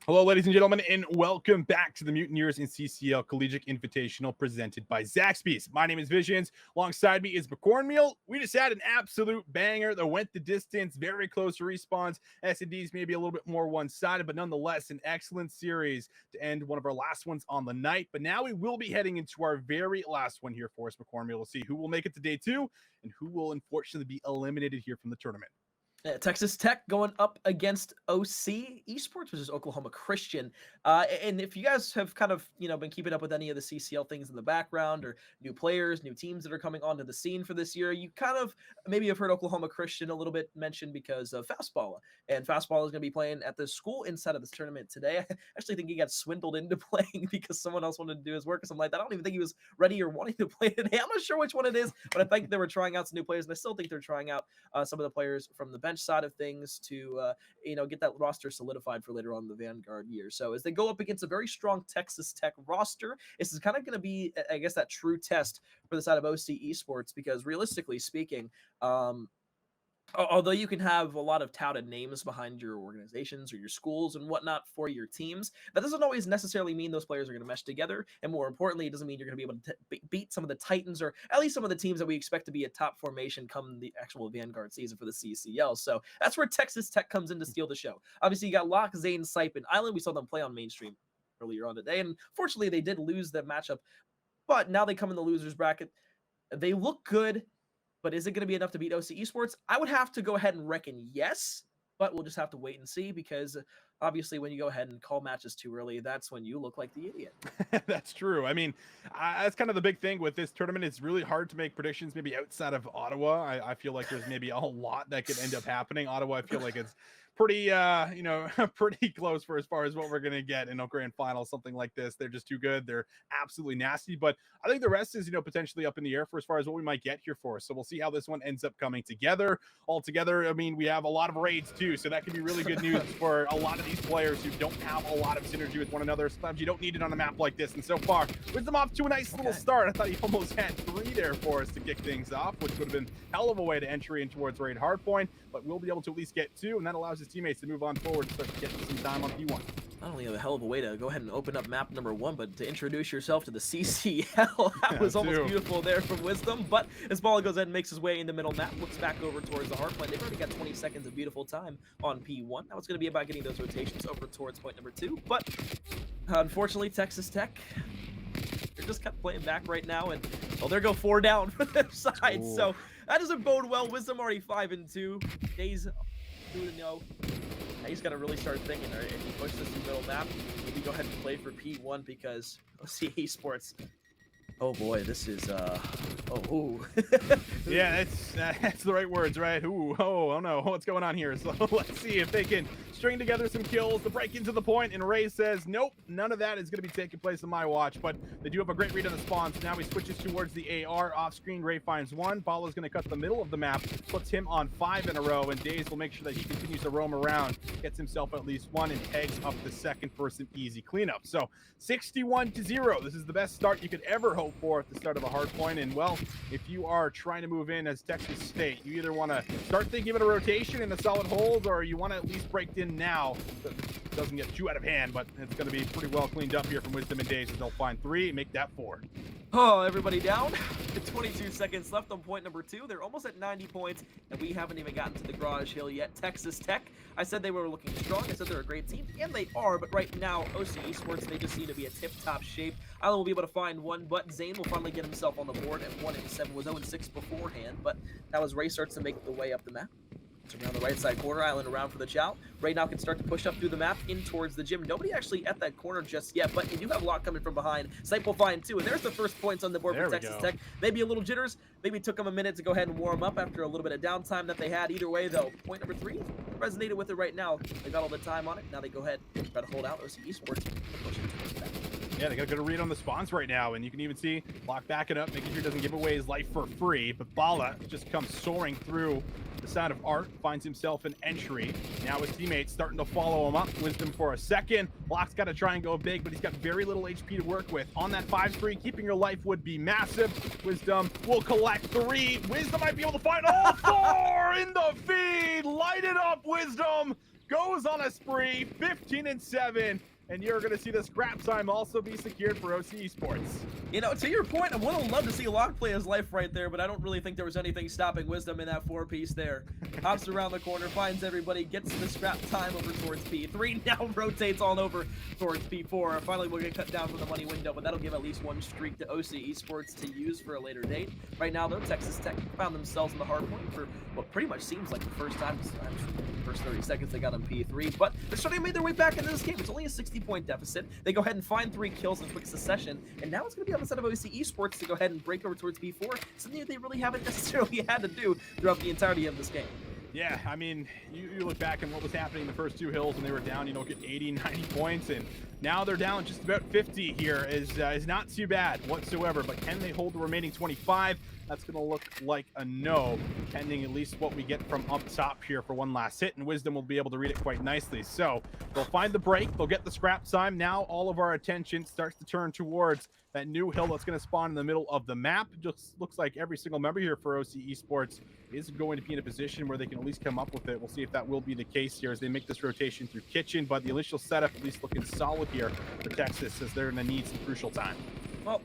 Hello, ladies and gentlemen, and welcome back to the Mutineers and CCL Collegiate Invitational presented by Zaxby's. My name is Visions. Alongside me is McCornmeal. We just had an absolute banger that went the distance, very close to respawns. S&Ds maybe a little bit more one-sided, but nonetheless, an excellent series to end one of our last ones on the night. But now we will be heading into our very last one here for us, McCornmeal. We'll see who will make it to day two and who will unfortunately be eliminated here from the tournament. Texas Tech going up against OC Esports, which is Oklahoma Christian. And if you guys have kind of, been keeping up with any of the CCL things in the background or new players, new teams that are coming onto the scene for this year, you kind of maybe have heard Oklahoma Christian a little bit mentioned because of Fastball. And Fastball is going to be playing at the school inside of this tournament today. I actually think he got swindled into playing because someone else wanted to do his work or something like that. I don't even think he was ready or wanting to play today. I'm not sure which one it is, but I think they were trying out some new players, and I still think they're trying out some of the players from the bench side of things to get that roster solidified for later on in the Vanguard year. So as they go up against a very strong Texas Tech roster, this is kind of going to be, I guess, that true test for the side of OC Esports, because realistically speaking, although you can have a lot of touted names behind your organizations or your schools and whatnot for your teams, that doesn't always necessarily mean those players are going to mesh together. And more importantly, it doesn't mean you're going to be able to beat some of the Titans, or at least some of the teams that we expect to be a top formation come the actual Vanguard season for the CCL. So that's where Texas Tech comes in to steal the show. Obviously, you got Locke, Zane, Sipe, and Island. We saw them play on mainstream earlier on today, and fortunately, they did lose the matchup. But now they come in the losers bracket. They look good. But is it going to be enough to beat OC Esports? I would have to go ahead and reckon yes, but we'll just have to wait and see, because obviously when you go ahead and call matches too early, that's when you look like the idiot. That's true. I mean, that's kind of the big thing with this tournament. It's really hard to make predictions maybe outside of Ottawa. I feel like there's maybe a lot that could end up happening. Ottawa, I feel like it's pretty, pretty close for as far as what we're going to get in a grand final, something like this. They're just too good. They're absolutely nasty. But I think the rest is, potentially up in the air for as far as what we might get here for. So we'll see how this one ends up coming together. Altogether, I mean, we have a lot of raids too. So that could be really good news for a lot of these players who don't have a lot of synergy with one another. Sometimes you don't need it on a map like this. And so far, Wisdom off to a nice little start. I thought he almost had 3 there for us to kick things off, which would have been hell of a way to entry in towards raid hardpoint. But we'll be able to at least get 2, and that allows his teammates to move on forward and start getting some time on P1. Not only a hell of a way to go ahead and open up map number 1, but to introduce yourself to the CCL. That was almost beautiful there from Wisdom. But as Ball goes ahead and makes his way into middle map, looks back over towards the hard point. They've already got 20 seconds of beautiful time on P1. Now it's going to be about getting those rotations over towards point number 2. But unfortunately, Texas Tech, they're just kind of playing back right now, and there go 4 down for their side. Ooh. So that doesn't bode well. Wisdom already 5-2. Days 2-0. He's got to really start thinking, all right, if he pushes this in the middle map, maybe go ahead and play for P1, because OC Esports, oh boy, this is, yeah, that's the right words, right? Ooh, oh no, what's going on here? So let's see if they can string together some kills to break into the point, and Ray says, nope, none of that is going to be taking place on my watch, but they do have a great read on the spawn, so now he switches towards the AR off screen. Ray finds 1. Bala's going to cut the middle of the map, puts him on 5 in a row, and Daze will make sure that he continues to roam around, gets himself at least 1, and tags up the second for some easy cleanup. So 61-0, this is the best start you could ever hope for at the start of a hard point. And well, if you are trying to move in as Texas State, you either want to start thinking of a rotation in a solid hold, or you want to at least break in now. It doesn't get too out of hand, but it's going to be pretty well cleaned up here from Wisdom and Daze, as they'll find 3 and make that 4. Oh, everybody down. 22 seconds left on point number 2. They're almost at 90 points, and we haven't even gotten to the garage hill yet. Texas Tech, I said they were looking strong. I said they're a great team, and they are, but right now, OC Esports, they just seem to be a tip-top shape. Island will be able to find 1, but Zane will finally get himself on the board at 1-7. Was 0-6 beforehand, but now as Ray starts to make the way up the map. Around the right side corner, Island around for the chow. Ray now can start to push up through the map in towards the gym. Nobody actually at that corner just yet, but you do have a lot coming from behind. Sipe will find 2, and there's the first points on the board for Texas Tech. Maybe a little jitters. Maybe it took them a minute to go ahead and warm up after a little bit of downtime that they had. Either way, though, point number 3 resonated with it right now. They got all the time on it. Now they go ahead and try to hold out. OC Esports pushing towards the back. Yeah, they got a good read on the spawns right now, and you can even see Locke backing up, making sure he doesn't give away his life for free. But Bala just comes soaring through the side of Art, finds himself an entry. Now his teammates starting to follow him up. Wisdom for a second. Locke's got to try and go big, but he's got very little HP to work with. On that 5-3, keeping your life would be massive. Wisdom will collect 3. Wisdom might be able to find all 4 in the feed. Light it up, Wisdom. goes on a spree, 15-7. And you're going to see the scrap time also be secured for OC Esports. You know, to your point, I would have loved to see Locke play his life right there, but I don't really think there was anything stopping Wisdom in that 4-piece there. Hops around the corner, finds everybody, gets the scrap time over towards P3, now rotates on over towards P4. Finally, we'll get cut down from the money window, but that'll give at least one streak to OC Esports to use for a later date. Right now, though, Texas Tech found themselves in the hard point for what pretty much seems like the first time. First 30 seconds they got on P3, but they're starting to make their way back into this game. It's only a 60-point deficit. They go ahead and find 3 kills in quick succession, and now it's going to be on the side of OC Esports to go ahead and break over towards P4, something that they really haven't necessarily had to do throughout the entirety of this game. Yeah, I mean, you look back and what was happening in the first 2 hills when they were down, you know, get 80, 90 points, and now they're down just about 50 here is not too bad whatsoever, but can they hold the remaining 25? That's going to look like a no, pending at least what we get from up top here for one last hit, and Wisdom will be able to read it quite nicely. So they'll find the break, they'll get the scrap time. Now all of our attention starts to turn towards that new hill that's going to spawn in the middle of the map. Just looks like every single member here for OC Esports is going to be in a position where they can at least come up with it. We'll see if that will be the case here as they make this rotation through Kitchen, but the initial setup at least looking solid here for Texas as they're going to need some crucial time. Well,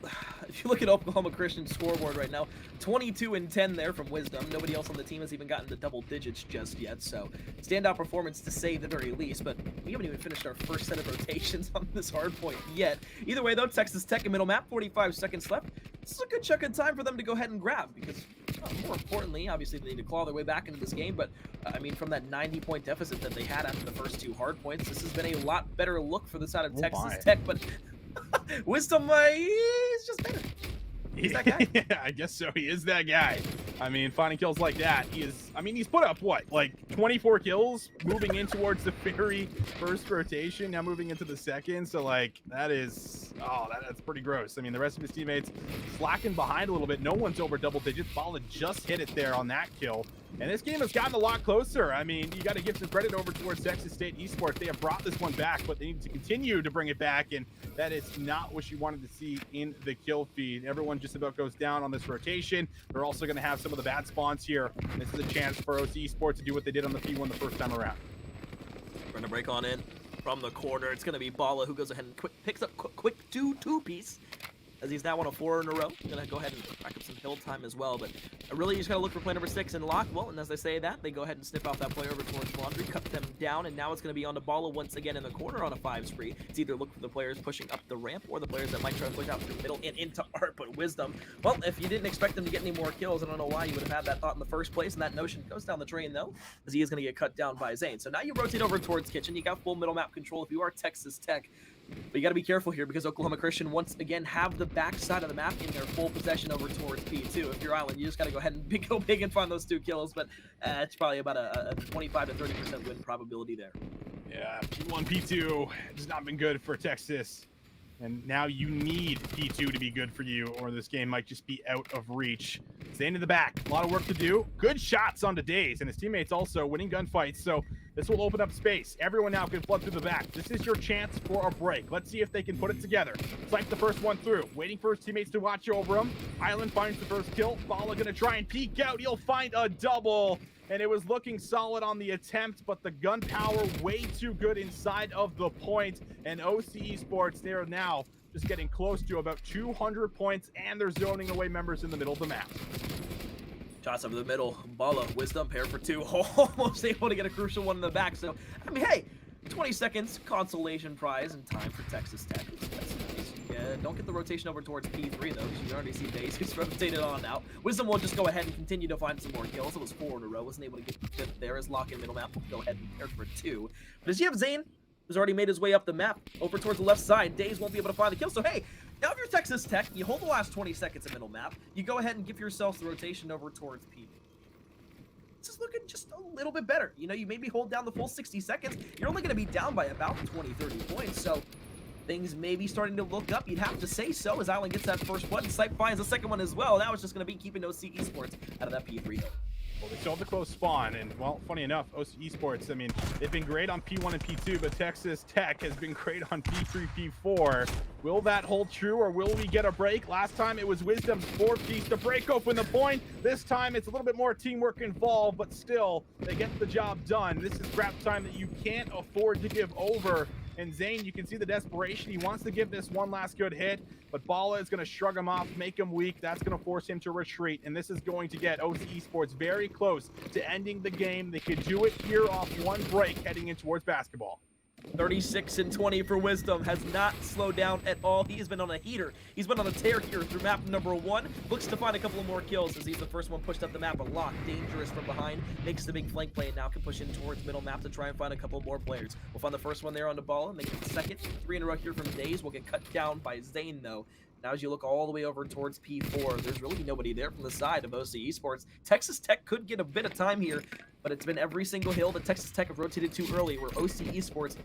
if you look at Oklahoma Christian's scoreboard right now, 22-10 there from Wisdom. Nobody else on the team has even gotten to double digits just yet, so standout performance to say the very least, but we haven't even finished our first set of rotations on this hard point yet. Either way, though, Texas Tech in middle map, 45 seconds left. This is a good chunk of time for them to go ahead and grab, because more importantly, obviously they need to claw their way back into this game, but I mean, from that 90-point deficit that they had after the first 2 hard points, this has been a lot better look for the side of Texas Tech, but Wisdom, he's just better. He's that guy. Yeah, I guess so. He is that guy. I mean, finding kills like that, he's put up, what, like 24 kills moving in towards the very first rotation, now moving into the second. So, like, that's pretty gross. I mean, the rest of his teammates slacking behind a little bit. No one's over double digits. Balla just hit it there on that kill. And this game has gotten a lot closer. I mean, you got to give some credit over towards Texas State Esports. They have brought this one back, but they need to continue to bring it back, and that is not what you wanted to see in the kill feed. Everyone just about goes down on this rotation. They're also going to have some of the bad spawns here. This is a chance for OC Esports to do what they did on the P1 the first time around. We're going to break on in from the corner. It's going to be Balla who goes ahead and picks up quick two-piece. As he's now on a 4 in a row. Going to go ahead and rack up some hill time as well, but really you just got to look for play number 6 and Locke. Well, and as they say that, they go ahead and sniff off that player over towards Laundry, cut them down, and now it's going to be on to Balla once again in the corner on a 5 spree. It's either look for the players pushing up the ramp or the players that might try to push out through the middle and into Art, but Wisdom, well, if you didn't expect them to get any more kills, I don't know why you would have had that thought in the first place, and that notion goes down the drain, though, as he is going to get cut down by Zane. So now you rotate over towards Kitchen. You got full middle map control if you are Texas Tech. But you got to be careful here because Oklahoma Christian once again have the back side of the map in their full possession over towards P2. If you're Island, you just got to go ahead and go big and find those 2 kills, but it's probably about a 25 to 30% win probability there. Yeah, P1, P2 has not been good for Texas. And now you need P2 to be good for you, or this game might just be out of reach. Staying in the back, a lot of work to do. Good shots onto Daze, and his teammates also winning gunfights, so this will open up space. Everyone now can flood through the back. This is your chance for a break. Let's see if they can put it together. Snipe the first one through, waiting for his teammates to watch over him. Island finds the first kill. Balla gonna try and peek out. He'll find a double. And it was looking solid on the attempt, but the gun power way too good inside of the point. And OC Esports, they are now just getting close to about 200 points, and they're zoning away members in the middle of the map. Shots over the middle. Balla, Wisdom, pair for 2. Almost able to get a crucial one in the back. So, I mean, hey, 20 seconds, consolation prize, and time for Texas Tech. That's nice. Yeah, don't get the rotation over towards P3, though, because you can already see Daze who's rotated on out. Wisdom will just go ahead and continue to find some more kills. It was 4 in a row. Wasn't able to get the 5th there as Locke in middle map will go ahead and pair for 2. But as you have Zane, who's already made his way up the map over towards the left side, Daze won't be able to find the kill. So, hey, now if you're Texas Tech, you hold the last 20 seconds of middle map, you go ahead and give yourselves the rotation over towards P2. This is looking just a little bit better. You know, you maybe hold down the full 60 seconds. You're only going to be down by about 20, 30 points. So things may be starting to look up. You'd have to say so as Island gets that first one. Sipe finds the second one as well. Now it's just going to be keeping OC Esports out of that P3 though. Well, they still have the close spawn, and well, funny enough, OC Esports, I mean, they've been great on P1 and P2, but Texas Tech has been great on P3, P4. Will that hold true, or will we get a break? Last time it was Wisdom's 4-piece to break open the point. This time it's a little bit more teamwork involved, but still, they get the job done. This is scrap time that you can't afford to give over. And Zane, you can see the desperation. He wants to give this one last good hit, but Bala is going to shrug him off, make him weak. That's going to force him to retreat, and this is going to get OC Esports very close to ending the game. They could do it here off one break heading in towards basketball. 36-20 for Wisdom, has not slowed down at all. He has been on a heater. He's been on a tear here through map number 1. Looks to find a couple of more kills as he's the first one pushed up the map. A lot dangerous from behind. Makes the big flank play and now can push in towards middle map to try and find a couple more players. We'll find the first one there on the ball and make it the second. 3 in a row here from Daze. Will get cut down by Zane though. Now as you look all the way over towards P4, there's really nobody there from the side of OC Esports. Texas Tech could get a bit of time here, but it's been every single hill that Texas Tech have rotated too early, where OC Esports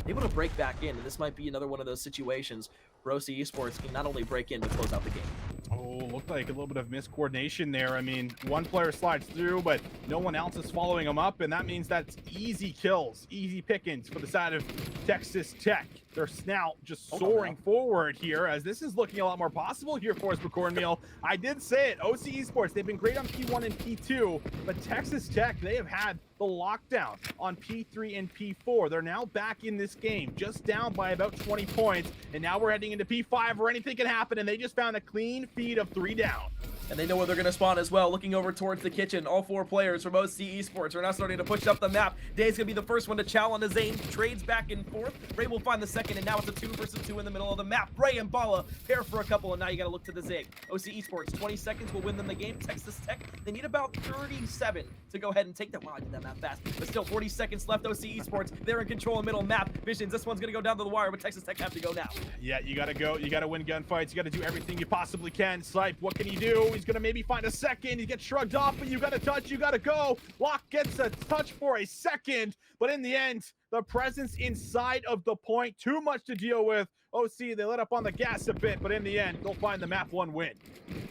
able to break back in, and this might be another one of those situations where OC Esports can not only break in, but close out the game. Oh, looked like a little bit of miscoordination there. I mean, one player slides through, but no one else is following him up, and that means that's easy kills, easy pickings for the side of Texas Tech. Their snout just soaring forward here, as this is looking a lot more possible here for us, McCornmeal. I did say it, OC Esports, they've been great on P1 and P2, but Texas Tech, they have had the lockdown on P3 and P4. They're now back in this game, just down by about 20 points, and now we're heading into P5 where anything can happen, and they just found a clean feed of 3 down. And they know where they're going to spawn as well. Looking over towards the kitchen, all 4 players from OC Esports are now starting to push up the map. Day's going to be the first one to chow on the Zane. Trades back and forth. Ray will find the second, and now it's a 2 versus 2 in the middle of the map. Ray and Bala pair for a couple, and now you got to look to the Zig. OC Esports, 20 seconds will win them the game. Texas Tech, they need about 37 to go ahead and take that. Wow, I did that map fast. But still, 40 seconds left. OC Esports, they're in control of middle map. Visions, this one's going to go down to the wire, but Texas Tech have to go now. Yeah, you got to go. You got to win gunfights. You got to do everything you possibly can. Snipe, what can he do? He's going to maybe find a second. He gets shrugged off, but you got to touch. You got to go. Locke gets a touch for a second, but in the end, the presence inside of the point, too much to deal with. OC, they let up on the gas a bit, but in the end, they'll find the map 1 win.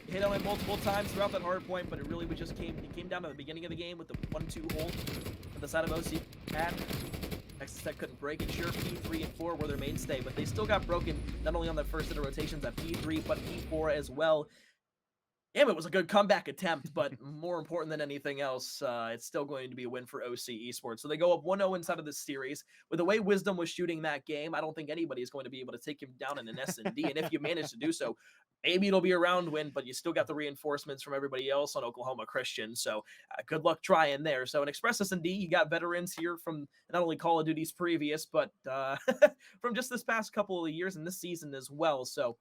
Hit on it multiple times throughout that hard point, but it really just came down to the beginning of the game with the 1-2 hold on the side of OC. And Texas Tech couldn't break it. Sure, P3 and 4 were their mainstay, but they still got broken not only on the first set of rotations at P3, but P4 as well. Damn, it was a good comeback attempt, but more important than anything else, it's still going to be a win for OC Esports. So they go up 1-0 inside of this series. With the way Wisdom was shooting that game, I don't think anybody is going to be able to take him down in an S&D. And if you manage to do so, maybe it'll be a round win, but you still got the reinforcements from everybody else on Oklahoma Christian. So good luck trying there. So in Express S&D, you got veterans here from not only Call of Duty's previous, but from just this past couple of years and this season as well. So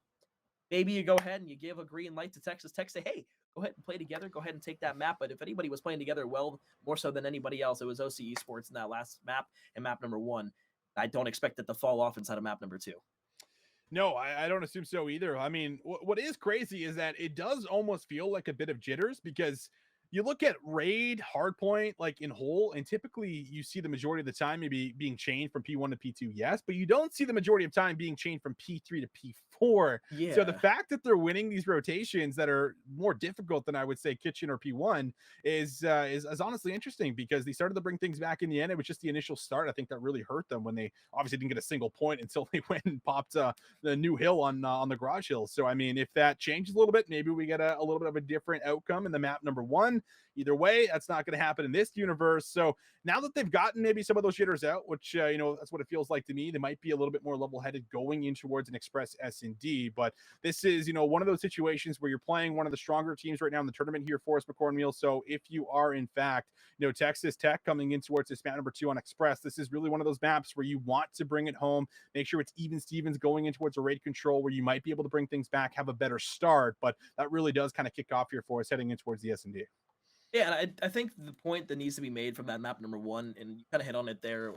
maybe you go ahead and you give a green light to Texas Tech, say, hey, go ahead and play together, go ahead and take that map. But if anybody was playing together well, more so than anybody else, it was OC Esports in that last map and map number 1. I don't expect it to fall off inside of map number 2. No, I don't assume so either. I mean, what is crazy is that it does almost feel like a bit of jitters, because you look at raid, hardpoint, like in whole, and typically you see the majority of the time maybe being chained from P1 to P2, yes, but you don't see the majority of time being chained from P3 to P4. Yeah. So the fact that they're winning these rotations that are more difficult than I would say Kitchen or P1 is honestly interesting, because they started to bring things back in the end. It was just the initial start, I think, that really hurt them when they obviously didn't get a single point until they went and popped the new hill on the garage hill. So I mean, if that changes a little bit, maybe we get a little bit of a different outcome in the map number 1. Either way, that's not going to happen in this universe. So now that they've gotten maybe some of those jitters out, which, that's what it feels like to me, they might be a little bit more level-headed going in towards an Express S&D. But this is, one of those situations where you're playing one of the stronger teams right now in the tournament here for us, McCornmeal. So if you are, in fact, Texas Tech coming in towards this map number 2 on Express, this is really one of those maps where you want to bring it home, make sure it's even Stevens going in towards a raid control where you might be able to bring things back, have a better start. But that really does kind of kick off here for us heading in towards the S&D. Yeah, and I think the point that needs to be made from that map number 1, and you kind of hit on it there,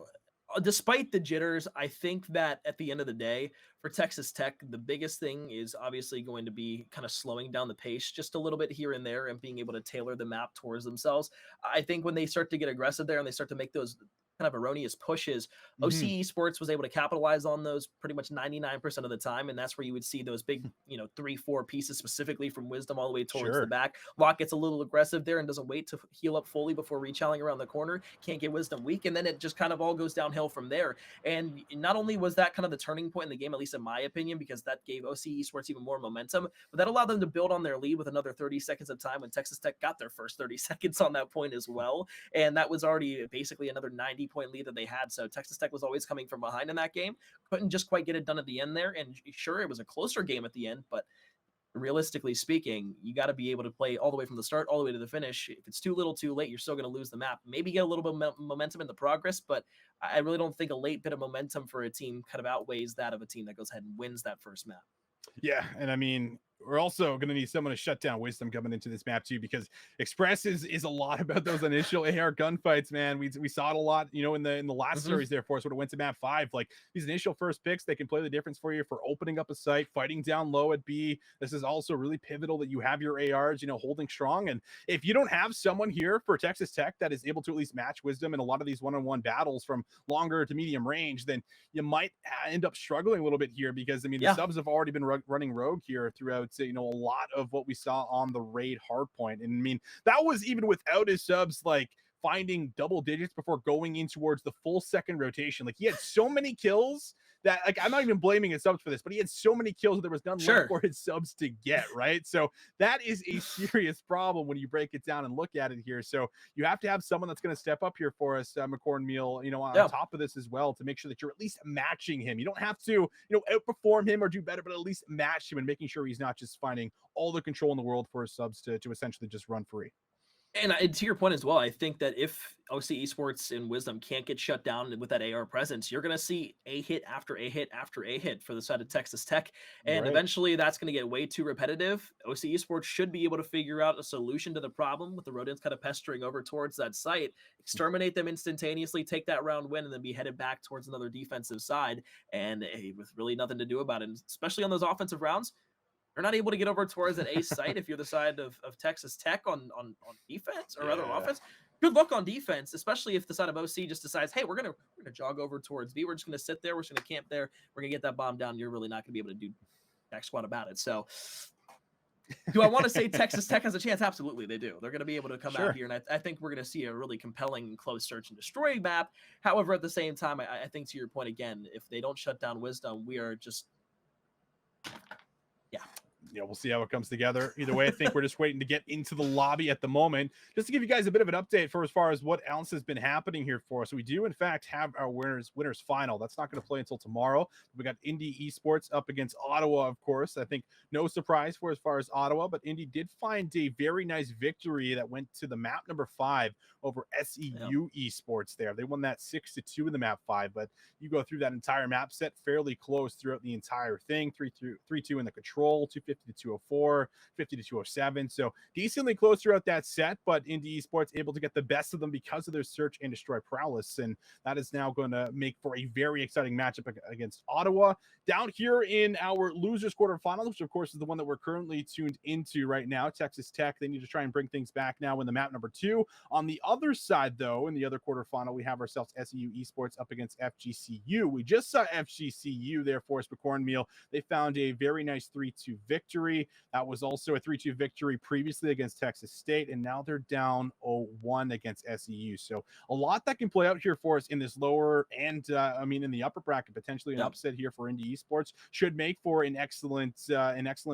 despite the jitters, I think that at the end of the day, for Texas Tech, the biggest thing is obviously going to be kind of slowing down the pace just a little bit here and there and being able to tailor the map towards themselves. I think when they start to get aggressive there and they start to make those kind of erroneous pushes, Hmm. OC Esports was able to capitalize on those pretty much 99% of the time. And that's where you would see those big, 3, 4 pieces specifically from Wisdom all the way towards the Sure. back. Lock gets a little aggressive there and doesn't wait to heal up fully before rechalling around the corner. Can't get Wisdom weak. And then it just kind of all goes downhill from there. And not only was that kind of the turning point in the game, at least in my opinion, because that gave OC Esports even more momentum, but that allowed them to build on their lead with another 30 seconds of time when Texas Tech got their first 30 seconds on that point as well. And that was already basically another 90-point lead that they had. So Texas Tech was always coming from behind in that game. Couldn't just quite get it done at the end there. And sure, it was a closer game at the end, but realistically speaking, you got to be able to play all the way from the start, all the way to the finish. If it's too little, too late, you're still going to lose the map. Maybe get a little bit of momentum in the progress, but I really don't think a late bit of momentum for a team kind of outweighs that of a team that goes ahead and wins that first map. Yeah, and I mean, we're also going to need someone to shut down Wisdom coming into this map too, because Express is a lot about those initial AR gunfights, man. We saw it a lot, in the last Mhm. series there for us when it went to map 5. Like these initial first picks, they can play the difference for you for opening up a site, fighting down low at B. This is also really pivotal that you have your ARs, holding strong. And if you don't have someone here for Texas Tech that is able to at least match Wisdom in a lot of these one-on-one battles from longer to medium range, then you might end up struggling a little bit here, because I mean the Yeah, subs have already been running rogue here throughout a lot of what we saw on the raid hardpoint. And I mean that was even without his subs like finding double digits before going in towards the full second rotation. Like he had so many kills that, like, I'm not even blaming his subs for this, but he had so many kills that there was none left sure. for his subs to get, right? So that is a serious problem when you break it down and look at it here. So you have to have someone that's going to step up here for us, McCorn Meal, on Yeah. top of this as well, to make sure that you're at least matching him. You don't have to, outperform him or do better, but at least match him and making sure he's not just finding all the control in the world for his subs to essentially just run free. And to your point as well, I think that if OC Esports and Wisdom can't get shut down with that AR presence, you're going to see a hit after a hit after a hit for the side of Texas Tech. And Right. eventually that's going to get way too repetitive. OC Esports should be able to figure out a solution to the problem with the rodents kind of pestering over towards that site, exterminate them instantaneously, take that round win, and then be headed back towards another defensive side. And with really nothing to do about it, and especially on those offensive rounds, you're not able to get over towards that ace site if you're the side of Texas Tech on defense or other Yeah. offense. Good luck on defense, especially if the side of OC just decides, hey, we're gonna jog over towards B. We're just gonna sit there. We're just gonna camp there. We're gonna get that bomb down. You're really not gonna be able to do jack squat about it. So, do I want to say Texas Tech has a chance? Absolutely, they do. They're going to be able to come out Sure. here, and I think we're going to see a really compelling and close search and destroy map. However, at the same time, I think to your point again, if they don't shut down Wisdom, we are just yeah. We'll see how it comes together. Either way, I think we're just waiting to get into the lobby at the moment. Just to give you guys a bit of an update for as far as what else has been happening here for us. We do, in fact, have our winners final. That's not going to play until tomorrow. We got Indy Esports up against Ottawa, of course. I think no surprise for as far as Ottawa, but Indy did find a very nice victory that went to the map number 5 over SEU Esports there. They won that 6-2 in the map 5, but you go through that entire map set fairly close throughout the entire thing. 3-2 in the control, 250 to 204, 50 to 207. So decently close throughout that set, but Indy Esports able to get the best of them because of their search and destroy prowess. And that is now going to make for a very exciting matchup against Ottawa. Down here in our losers quarterfinal, which of course is the one that we're currently tuned into right now, Texas Tech, they need to try and bring things back now in the map number 2. On the other side, though, in the other quarterfinal, we have ourselves SEU Esports up against FGCU. We just saw FGCU there for us, Cornmeal. They found a very nice 3-2 victory. That was also a 3-2 victory previously against Texas State, and now they're down 0-1 against SEU. So a lot that can play out here for us in this lower and, in the upper bracket, potentially an upset here for Indy Esports should make for an excellent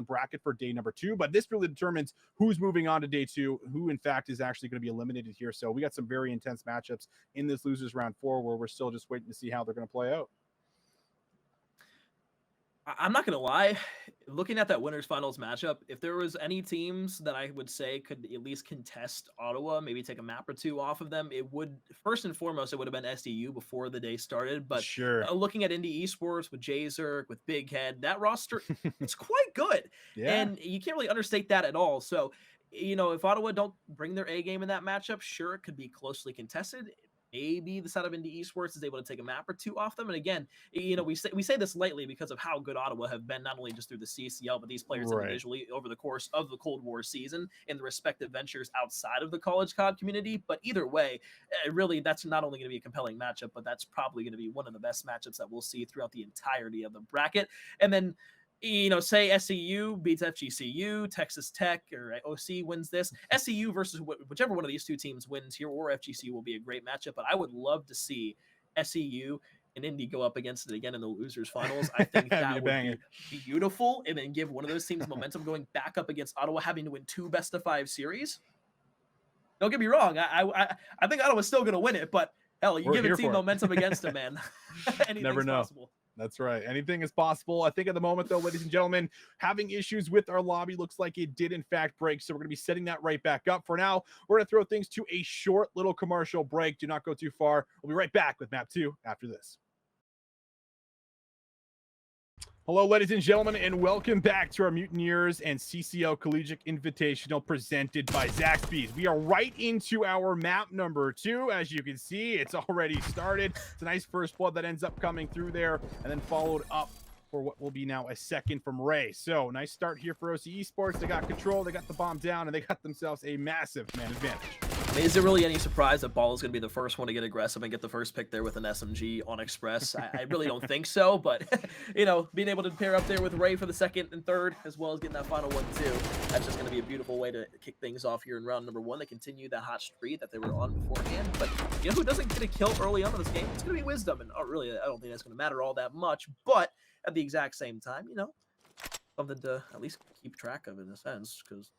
bracket for day number 2. But this really determines who's moving on to day 2, who in fact is actually going to be eliminated here. So we got some very intense matchups in this losers round 4 where we're still just waiting to see how they're going to play out. I'm not gonna lie, looking at that winners finals matchup, if there was any teams that I would say could at least contest Ottawa, maybe take a map or two off of them, it would first and foremost it would have been SDU before the day started. But Sure. looking at Indy Esports with Jazerk, with Big Head, that roster it's quite good, Yeah. and you can't really understate that at all. So if Ottawa don't bring their A game in that matchup, sure it could be closely contested. maybe the side of Indie Esports is able to take a map or two off them. And again, we say this lightly because of how good Ottawa have been, not only just through the CCL, but these players individually over the course of the Cold War season in the respective ventures outside of the college COD community. But either way, really, that's not only going to be a compelling matchup, but that's probably going to be one of the best matchups that we'll see throughout the entirety of the bracket. And then, say SEU beats FGCU, Texas Tech or OC wins this. SEU versus whichever one of these two teams wins here, or FGCU will be a great matchup. But I would love to see SEU and Indy go up against it again in the losers finals. I think that would be beautiful, and then give one of those teams momentum going back up against Ottawa, having to win 2 best-of-5 series. Don't get me wrong. I think Ottawa's still going to win it, but hell, you give a team momentum against it, man. Anything's possible. That's right. Anything is possible. I think at the moment, though, ladies and gentlemen, having issues with our lobby looks like it did, in fact, break. So we're going to be setting that right back up. For now, we're going to throw things to a short little commercial break. Do not go too far. We'll be right back with Map 2 after this. Hello, ladies and gentlemen, and welcome back to our Mutineers and CCL Collegiate Invitational presented by Zaxby. We are right into our map number 2. As you can see, it's already started. It's a nice first blood that ends up coming through there, and then followed up for what will be now a second from Ray. So nice start here for OC Esports. They got control, they got the bomb down, and they got themselves a massive man advantage. I mean, is it really any surprise that Ball is going to be the first one to get aggressive and get the first pick there with an SMG on Express? I really don't think so, but, being able to pair up there with Ray for the second and third, as well as getting that final one, too, that's just going to be a beautiful way to kick things off here in round number 1. They continue that hot streak that they were on beforehand, but who doesn't get a kill early on in this game? It's going to be Wisdom, and really, I don't think that's going to matter all that much, but at the exact same time, something to at least keep track of in a sense, because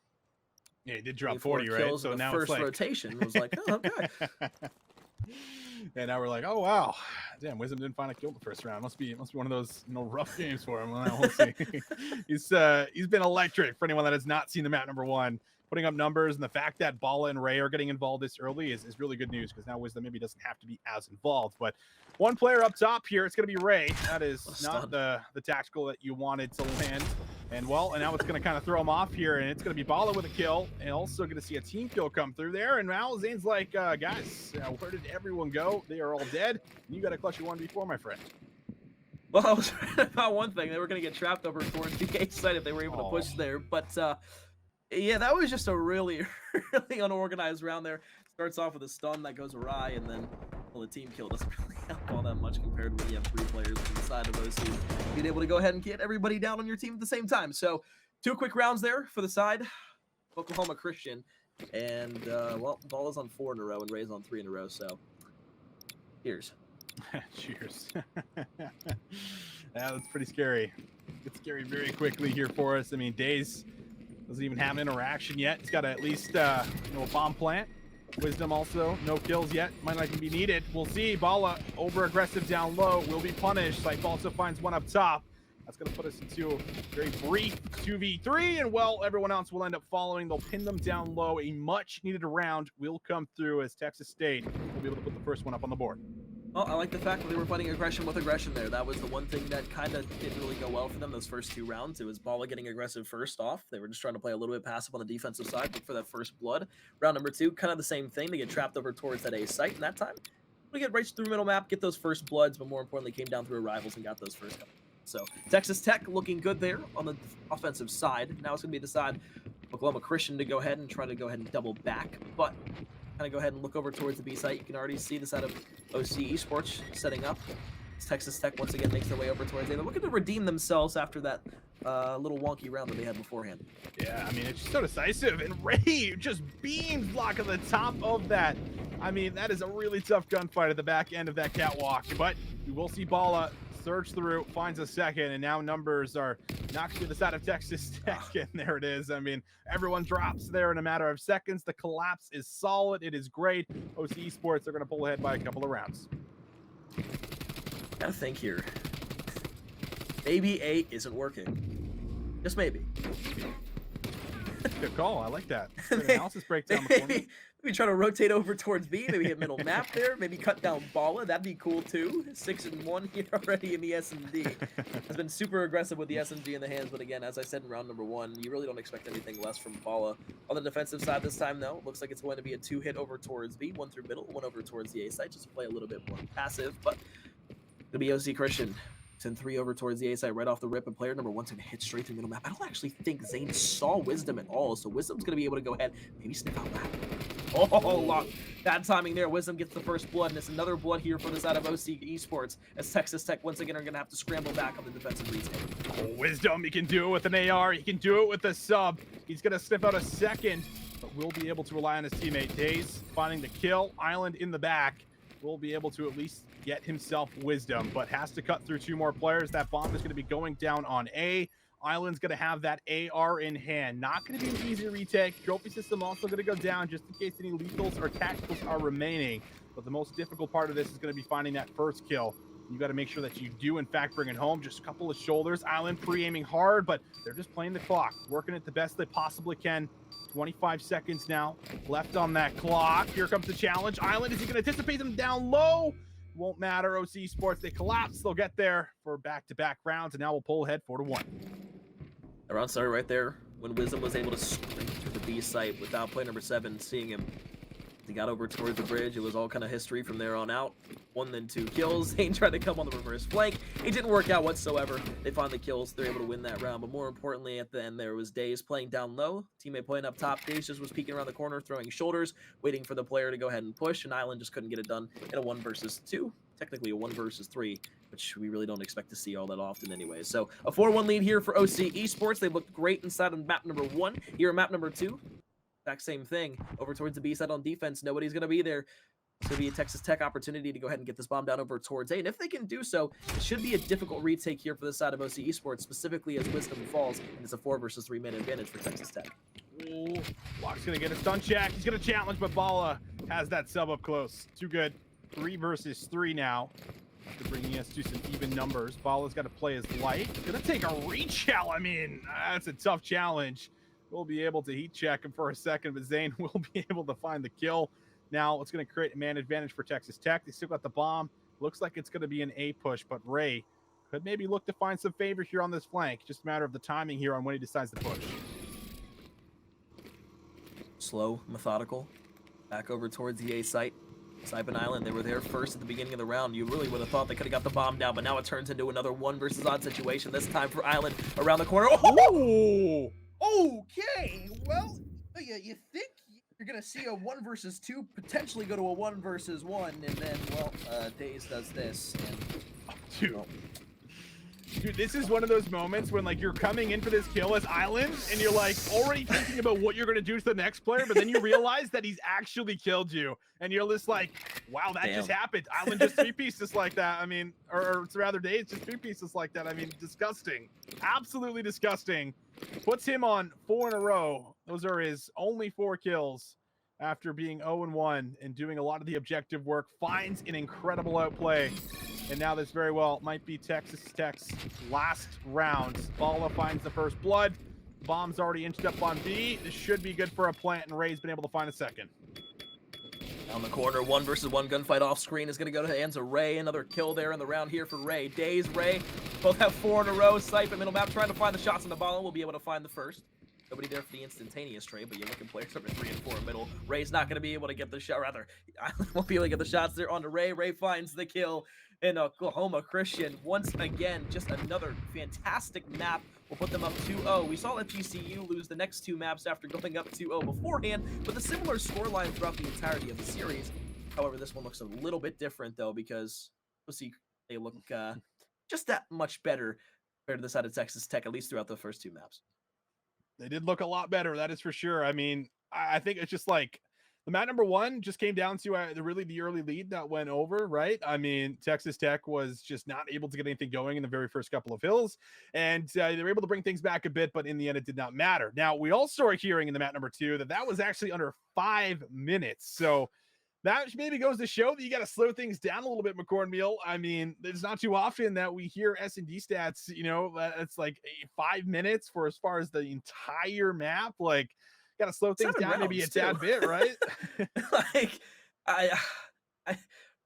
yeah, he did drop 40, right? So now first it's like rotation was like, oh, okay. And now we're like, oh wow, damn, Wisdom didn't find a kill in the first round. Must be one of those rough games for him. Well, we'll see. He's been electric for anyone that has not seen the map number 1. Putting up numbers, and the fact that Bala and Ray are getting involved this early is really good news, because now Wisdom maybe doesn't have to be as involved. But one player up top here, it's going to be Ray. That is not the tactical that you wanted to land. And now it's going to kind of throw him off here, and it's going to be Bala with a kill, and also going to see a team kill come through there. And now Zane's like, guys, where did everyone go? They are all dead, and you got to clutch your 1v4, my friend. Well, I was right about one thing. They were going to get trapped over towards the A site if they were able to push there. But, yeah, that was just a really, really unorganized round there. Starts off with a stun that goes awry, and then, the team kill doesn't really help all that much compared to when you have 3 players on the side of OC. Being able to go ahead and get everybody down on your team at the same time. So, 2 quick rounds there for the side. Oklahoma Christian. And, Ball is on 4 in a row, and Ray's on 3 in a row, so cheers. Cheers. Yeah, that's pretty scary. It's scary very quickly here for us. I mean, Days doesn't even have an interaction yet. He's got to at least, a bomb plant. Wisdom also, no kills yet. Might not even be needed. We'll see. Bala, over-aggressive down low, will be punished. Syfe also finds one up top. That's going to put us into a very brief 2v3, and, everyone else will end up following. They'll pin them down low. A much-needed round will come through as Texas State will be able to put the first one up on the board. Well, I like the fact that they were fighting aggression with aggression there. That was the one thing that kind of didn't really go well for them those first 2 rounds. It was Bala getting aggressive first off. They were just trying to play a little bit passive on the defensive side, look for that first blood. Round number 2, kind of the same thing. They get trapped over towards that A site, and that time, we get right through middle map, get those first bloods, but more importantly, came down through rivals and got those first couple. So Texas Tech looking good there on the offensive side. Now it's going to be the side of Oklahoma Christian to go ahead and double back, but kind of go ahead and look over towards the B site. You can already see the side of OC Esports setting up. Texas Tech once again makes their way over towards A. They're looking to redeem themselves after that little wonky round that they had beforehand. Yeah, I mean, it's just so decisive, and Ray just beams block at the top of that. I mean, that is a really tough gunfight at the back end of that catwalk, but we will see Bala surge through, finds a second, and now numbers are knocked to the side of Texas Tech, and there it is. I mean, everyone drops there in a matter of seconds. The collapse is solid. It is great. OC Esports are going to pull ahead by a couple of rounds. Gotta think here. Maybe A isn't working. Just maybe. good call. I like that. Good analysis breakdown. Maybe try to rotate over towards B, maybe hit middle map there, maybe cut down Bala. That'd be cool too. 6-1 here already in the S&D. Has been super aggressive with the SMG in the hands, but again, as I said in round number 1, you really don't expect anything less from Bala. On the defensive side this time, though, looks like it's going to be a 2-hit over towards B, 1 through middle, 1 over towards the A site, just to play a little bit more passive, but it'll be OC Christian. Send 3 over towards the A side right off the rip, and player number 1's going to hit straight through middle map. I don't actually think Zane saw Wisdom at all, so Wisdom's going to be able to go ahead, maybe sniff out map. Oh, lock. Bad timing there. Wisdom gets the first blood, and it's another blood here for the side of OC Esports, as Texas Tech once again are going to have to scramble back on the defensive retake. Oh, Wisdom, he can do it with an AR. He can do it with a sub. He's going to sniff out a second, but will be able to rely on his teammate. Daze finding the kill. Island in the back. Will be able to at least get himself Wisdom, but has to cut through 2 more players. That bomb is going to be going down on A. Island's going to have that AR in hand. Not going to be an easy retake. Trophy system also going to go down just in case any lethals or tacticals are remaining. But the most difficult part of this is going to be finding that first kill. You got to make sure that you do, in fact, bring it home. Just a couple of shoulders. Island pre-aiming hard, but they're just playing the clock, working it the best they possibly can. 25 seconds now left on that clock. Here comes the challenge. Island, is he going to anticipate them down low? Won't matter. OC Sports, they collapse. They'll get there for back-to-back rounds, and now we'll pull ahead 4-1. The round started right there when Wisdom was able to sprint through the B site without player number 7 seeing him. He got over towards the bridge. It was all kind of history from there on out. 1 then 2 kills. Zane tried to come on the reverse flank. It didn't work out whatsoever. They find the kills. They're able to win that round. But more importantly, at the end, there was Daze playing down low. Teammate playing up top. Daze just was peeking around the corner, throwing shoulders, waiting for the player to go ahead and push. And Island just couldn't get it done in a 1 versus 2. Technically a 1 versus 3, which we really don't expect to see all that often anyway. So a 4-1 lead here for OC Esports. They looked great inside of map number 1. Here in map number 2. Exact same thing. Over towards the B side on defense. Nobody's going to be there. It's going to be a Texas Tech opportunity to go ahead and get this bomb down over towards A. And if they can do so, it should be a difficult retake here for the side of OC Esports, specifically as Wisdom falls. And it's a 4 versus 3 man advantage for Texas Tech. Ooh, Lock's going to get a stun check. He's going to challenge, but Bala has that sub up close. Too good. 3 versus 3 now. After bringing us to some even numbers. Bala's got to play his life. Going to take a reach out. I mean, that's a tough challenge. We'll be able to heat check him for a second, but Zane will be able to find the kill. Now it's going to create a man advantage for Texas Tech. They still got the bomb. Looks like it's going to be an A push, but Ray could maybe look to find some favor here on this flank. Just a matter of the timing here on when he decides to push. Slow, methodical. Back over towards the A site. Saipan Island, they were there first at the beginning of the round. You really would have thought they could have got the bomb down, but now it turns into another 1 versus odd situation. This time for Island around the corner. Oh! Okay, well, you think you're going to see a 1 versus 2 potentially go to a 1 versus 1, and then, well, Daze does this. And, Dude, this is one of those moments when, like, you're coming in for this kill as Island, and you're, like, already thinking about what you're going to do to the next player, but then you realize that he's actually killed you, and you're just like, wow, that just happened. Island just 3 pieces like that. I mean, or rather, Daze just 3 pieces like that. I mean, disgusting. Absolutely disgusting. Puts him on 4 in a row. Those are his only 4 kills after being 0-1 and doing a lot of the objective work. Finds an incredible outplay. And now this very well might be Texas Tech's last round. Bala finds the first blood. Bomb's already inched up on B. This should be good for a plant, and Ray's been able to find a second. Down the corner, 1 versus 1 gunfight off screen is going to go to the hands of Ray. Another kill there in the round here for Ray. Daze, Ray, both have 4 in a row. Sipe at middle map trying to find the shots on the ball. We'll be able to find the first. Nobody there for the instantaneous trade, but you're looking players number 3 and 4 in middle. Ray's not going to be able to get the shot. Rather, Island won't be able to get the shots there onto Ray. Ray finds the kill in Oklahoma Christian. Once again, just another fantastic map. We'll put them up 2-0. We saw FGCU lose the next 2 maps after going up 2-0 beforehand, with a similar scoreline throughout the entirety of the series. However, this one looks a little bit different, though, because we'll see they look just that much better compared to the side of Texas Tech, at least throughout the first 2 maps. They did look a lot better, that is for sure. I mean, I think it's just like the map number 1 just came down to the early lead that went over, right? I mean, Texas Tech was just not able to get anything going in the very first couple of hills, and they were able to bring things back a bit, but in the end, it did not matter. Now, we also are hearing in the map number 2 that was actually under 5 minutes. So That maybe goes to show that you got to slow things down a little bit, McCornmeal. I mean, it's not too often that we hear S&D stats, you know, it's like 5 minutes for as far as the entire map. Like, got to slow things 7 down maybe a rounds, tad too. bit, right? Like, I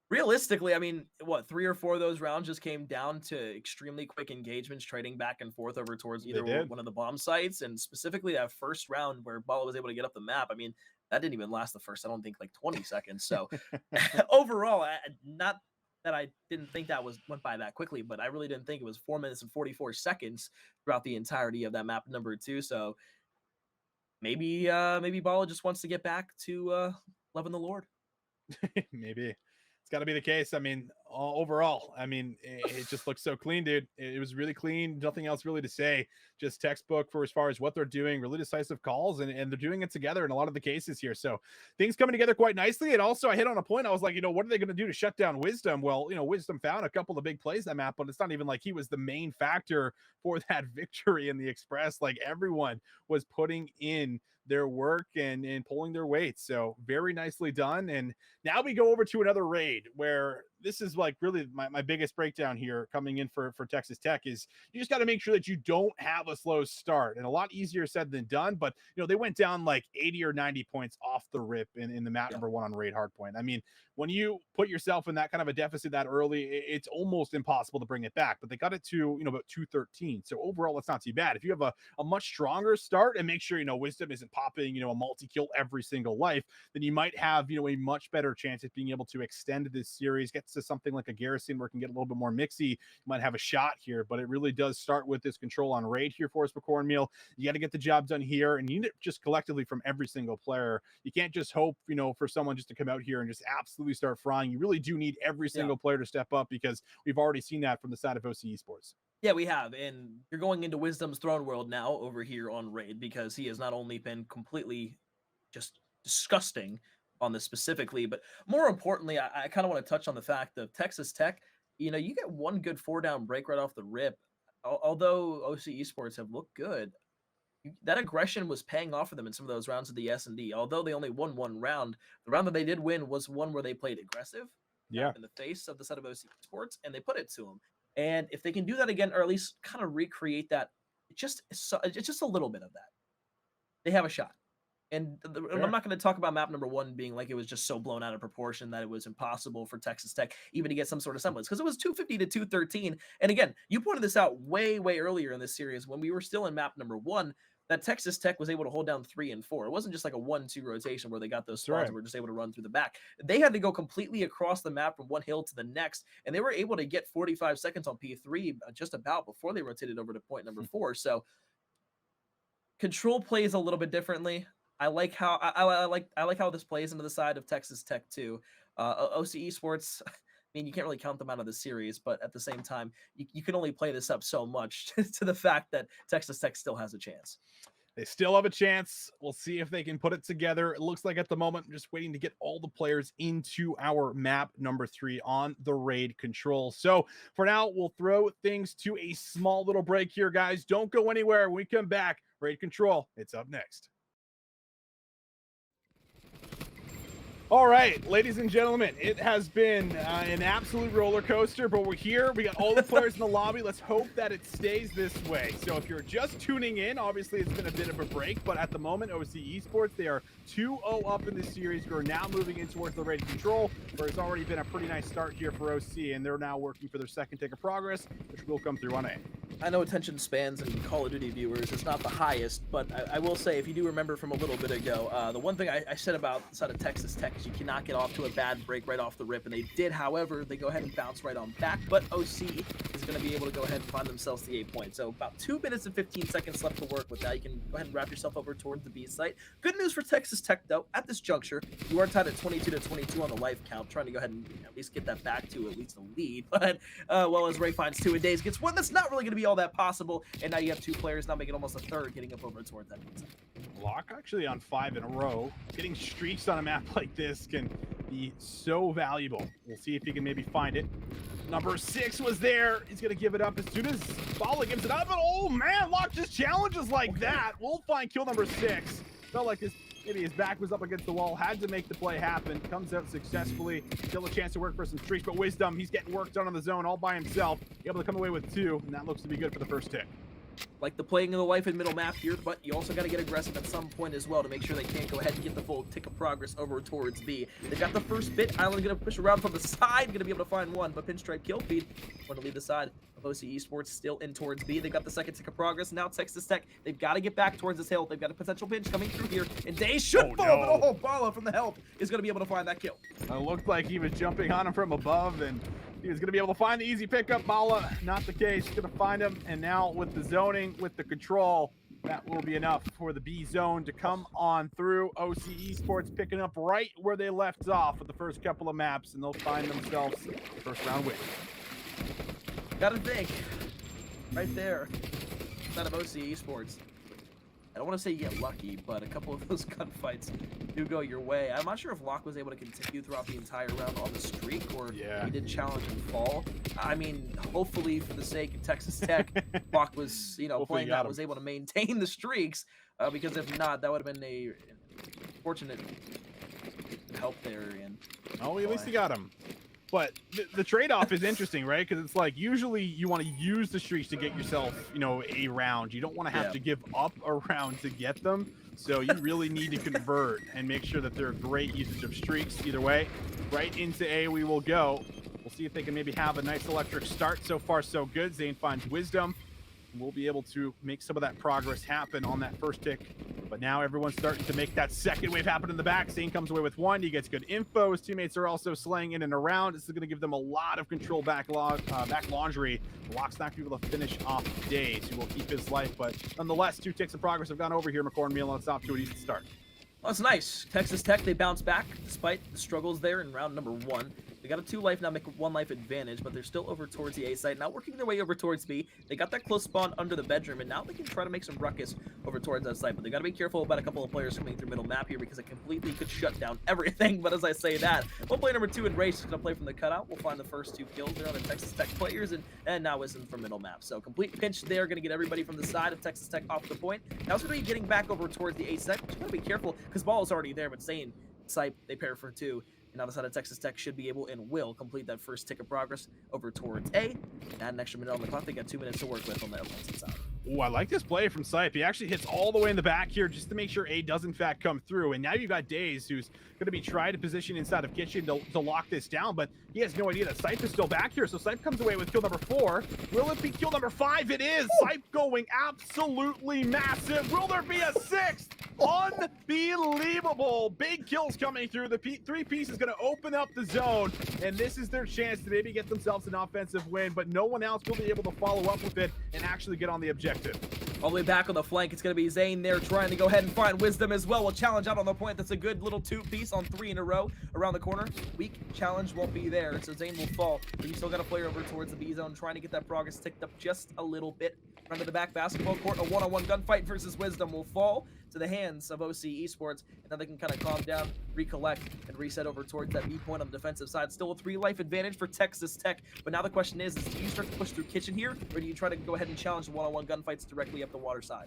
realistically, I mean, what, 3 or 4 of those rounds just came down to extremely quick engagements, trading back and forth over towards They either did. one of the bomb sites, and specifically that first round where Bala was able to get up the map. I mean, that didn't even last the first, I don't think, like 20 seconds. So overall, not that I didn't think that went by that quickly, but I really didn't think it was 4 minutes and 44 seconds throughout the entirety of that map number 2. So maybe Bala just wants to get back to loving the Lord. Maybe it's got to be the case. I mean, overall, I mean, it just looks so clean, dude. It was really clean. Nothing else really to say. Just textbook for as far as what they're doing. Really decisive calls, and they're doing it together in a lot of the cases here. So things coming together quite nicely. And also, I hit on a point. I was like, you know, what are they going to do to shut down Wisdom? Well, you know, Wisdom found a couple of big plays that map, but it's not even like he was the main factor for that victory in the Express. Like everyone was putting in their work and pulling their weight. So very nicely done. And now we go over to another raid where this is like really my biggest breakdown here coming in for Texas Tech is you just got to make sure that you don't have a slow start, and a lot easier said than done. But, you know, they went down like 80 or 90 points off the rip in the map number 1 on raid hardpoint. I mean, when you put yourself in that kind of a deficit that early, it's almost impossible to bring it back, but they got it to, you know, about 213. So overall, it's not too bad. If you have a much stronger start and make sure, you know, Wisdom isn't popping, you know, a multi-kill every single life, then you might have, you know, a much better chance at being able to extend this series, get to something like a Garrison where it can get a little bit more mixy. You might have a shot here, but it really does start with this control on raid here for us, McCornmeal. You got to get the job done here, and you need it just collectively from every single player. You can't just hope, you know, for someone just to come out here and just absolutely start frying. You really do need every single player to step up, because we've already seen that from the side of OC Esports. Yeah, we have, and you're going into Wisdom's throne world now over here on raid, because he has not only been completely just disgusting on this specifically, but more importantly, I kind of want to touch on the fact of Texas Tech. You know, you get one good 4-down break right off the rip. Although OC Esports have looked good, that aggression was paying off for them in some of those rounds of the S&D. Although they only won 1 round, the round that they did win was one where they played aggressive in the face of the set of OC Esports, and they put it to them. And if they can do that again, or at least kind of recreate that, it's just a little bit of that, they have a shot. And I'm not going to talk about map number 1 being like it was just so blown out of proportion that it was impossible for Texas Tech even to get some sort of semblance, because it was 250 to 213. And again, you pointed this out way earlier in this series when we were still in map number 1, that Texas Tech was able to hold down 3 and 4. It wasn't just like a 1-2 rotation where they got those spawns and were just able to run through the back. They had to go completely across the map from one hill to the next, and they were able to get 45 seconds on P3 just about before they rotated over to point number 4. So control plays a little bit differently. I like how I like how this plays into the side of Texas Tech too. OC Esports, I mean, you can't really count them out of the series, but at the same time, you can only play this up so much to the fact that Texas Tech still has a chance. They still have a chance. We'll see if they can put it together. It looks like at the moment, I'm just waiting to get all the players into our map number 3 on the raid control. So for now, we'll throw things to a small little break here, guys. Don't go anywhere. When we come back, raid control, it's up next. All right, ladies and gentlemen, it has been an absolute roller coaster, but we're here. We got all the players in the lobby. Let's hope that it stays this way. So if you're just tuning in, obviously it's been a bit of a break, but at the moment, OC Esports, they are 2-0 up in this series. We're now moving in towards the raid control, where it's already been a pretty nice start here for OC, and they're now working for their second tick of progress, which will come through on A. I know attention spans and Call of Duty viewers is not the highest, but I will say, if you do remember from a little bit ago, the one thing I said about the side of Texas Tech is you cannot get off to a bad break right off the rip, and they did. However, they go ahead and bounce right on back, but OC is going to be able to go ahead and find themselves the 8 points. So about 2 minutes and 15 seconds left to work with that. You can go ahead and wrap yourself over towards the B site. Good news for Texas Tech, though. At this juncture, you are tied at 22 to 22 on the life count, trying to go ahead and at least get that back to at least a lead. But well, as Ray finds 2 and Days gets one, that's not really going to be all that possible. And now you have 2 players now making almost a third, getting up over towards that B site. Lock actually on 5 in a row. Getting streaks on a map like this can be so valuable. We'll see if he can maybe find it. Number 6 was there. He's going to give it up as soon as Bala gives it up. And oh man, Lock just challenges like that. We'll find kill number 6. Felt like this maybe his back was up against the wall, had to make the play happen, comes out successfully, still a chance to work for some streaks, but Wisdom, he's getting work done on the zone all by himself, able to come away with 2, and that looks to be good for the first tick. Like the playing of the life in middle map here, but you also got to get aggressive at some point as well to make sure they can't go ahead and get the full tick of progress over towards B. They've got the first bit. Island going to push around from the side, going to be able to find one, but Pinstripe kill feed. Want to leave the side of OC Esports still in towards B. They've got the second tick of progress. Now Texas Tech, they've got to get back towards this hill. They've got a potential pinch coming through here, and Days should fall, but Bala from the help is going to be able to find that kill. It looked like he was jumping on him from above, and he was going to be able to find the easy pickup. Bala, not the case. Going to find him, and now with the zoning, with the control, that will be enough for the B zone to come on through. OC Esports picking up right where they left off with the first couple of maps, and they'll find themselves the first round win. Gotta think, right there, out of OC Esports. I don't want to say you get lucky, but a couple of those gunfights do go your way. I'm not sure if Locke was able to continue throughout the entire round on the streak, or he did challenge and fall. I mean, hopefully for the sake of Texas Tech, Locke was, playing that, was able to maintain the streaks, because if not, that would have been a fortunate help there. And oh, at least he got him. But the trade-off is interesting, right? Because it's like usually you want to use the streaks to get yourself, a round. You don't want to have to give up a round to get them. So you really need to convert and make sure that they're great usage of streaks. Either way, right into A we will go. We'll see if they can maybe have a nice electric start. So far, so good. Zane finds Wisdom. We'll be able to make some of that progress happen on that first tick. But now everyone's starting to make that second wave happen in the back. Zane comes away with 1. He gets good info. His teammates are also slaying in and around. This is going to give them a lot of control back laundry. Locke's not going to be able to finish off Days, who will keep his life. But nonetheless, 2 ticks of progress have gone over here. McCord and Milan, it's off to a decent start. Well, that's nice. Texas Tech, they bounce back despite the struggles there in round number 1. They got a 2 life now, make a 1 life advantage, but they're still over towards the A site. Now working their way over towards B. They got that close spawn under the bedroom, and now they can try to make some ruckus over towards that site. But they got to be careful about a couple of players coming through middle map here, because it completely could shut down everything. But as I say that, we'll play number 2 in Race is going to play from the cutout. We'll find the first 2 kills there on the Texas Tech players, and now Wisdom from middle map. So complete pinch there, going to get everybody from the side of Texas Tech off the point. Now it's going to be getting back over towards the A site, but you got to be careful because ball is already there. But Zane, Sipe, they pair for 2. And now the side of Texas Tech should be able and will complete that first tick of progress over towards A. Add an extra minute on the clock. They got 2 minutes to work with on the offensive side. Oh, I like this play from Sipe. He actually hits all the way in the back here just to make sure A does in fact come through. And now you've got Days, who's going to be trying to position inside of Kitchen to lock this down, but he has no idea that Sipe is still back here. So Sipe comes away with kill number 4. Will it be kill number 5? It is. Sipe going absolutely massive. Will there be a 6th? Unbelievable. Big kills coming through. The 3-piece is going to open up the zone, and this is their chance to maybe get themselves an offensive win, but no one else will be able to follow up with it and actually get on the objective. All the way back on the flank, it's going to be Zane there trying to go ahead and find Wisdom as well. We'll challenge out on the point. That's a good little 2-piece on 3 in a row around the corner. Weak challenge won't be there, so Zane will fall. But you still got a player over towards the B zone trying to get that progress ticked up just a little bit. Run to the back basketball court. A one-on-one gunfight versus Wisdom will fall to the hands of OC Esports, and then they can kind of calm down, recollect, and reset over towards that B point on the defensive side. Still a 3-life advantage for Texas Tech, but now the question is do you start to push through Kitchen here, or do you try to go ahead and challenge the one-on-one gunfights directly up the water side?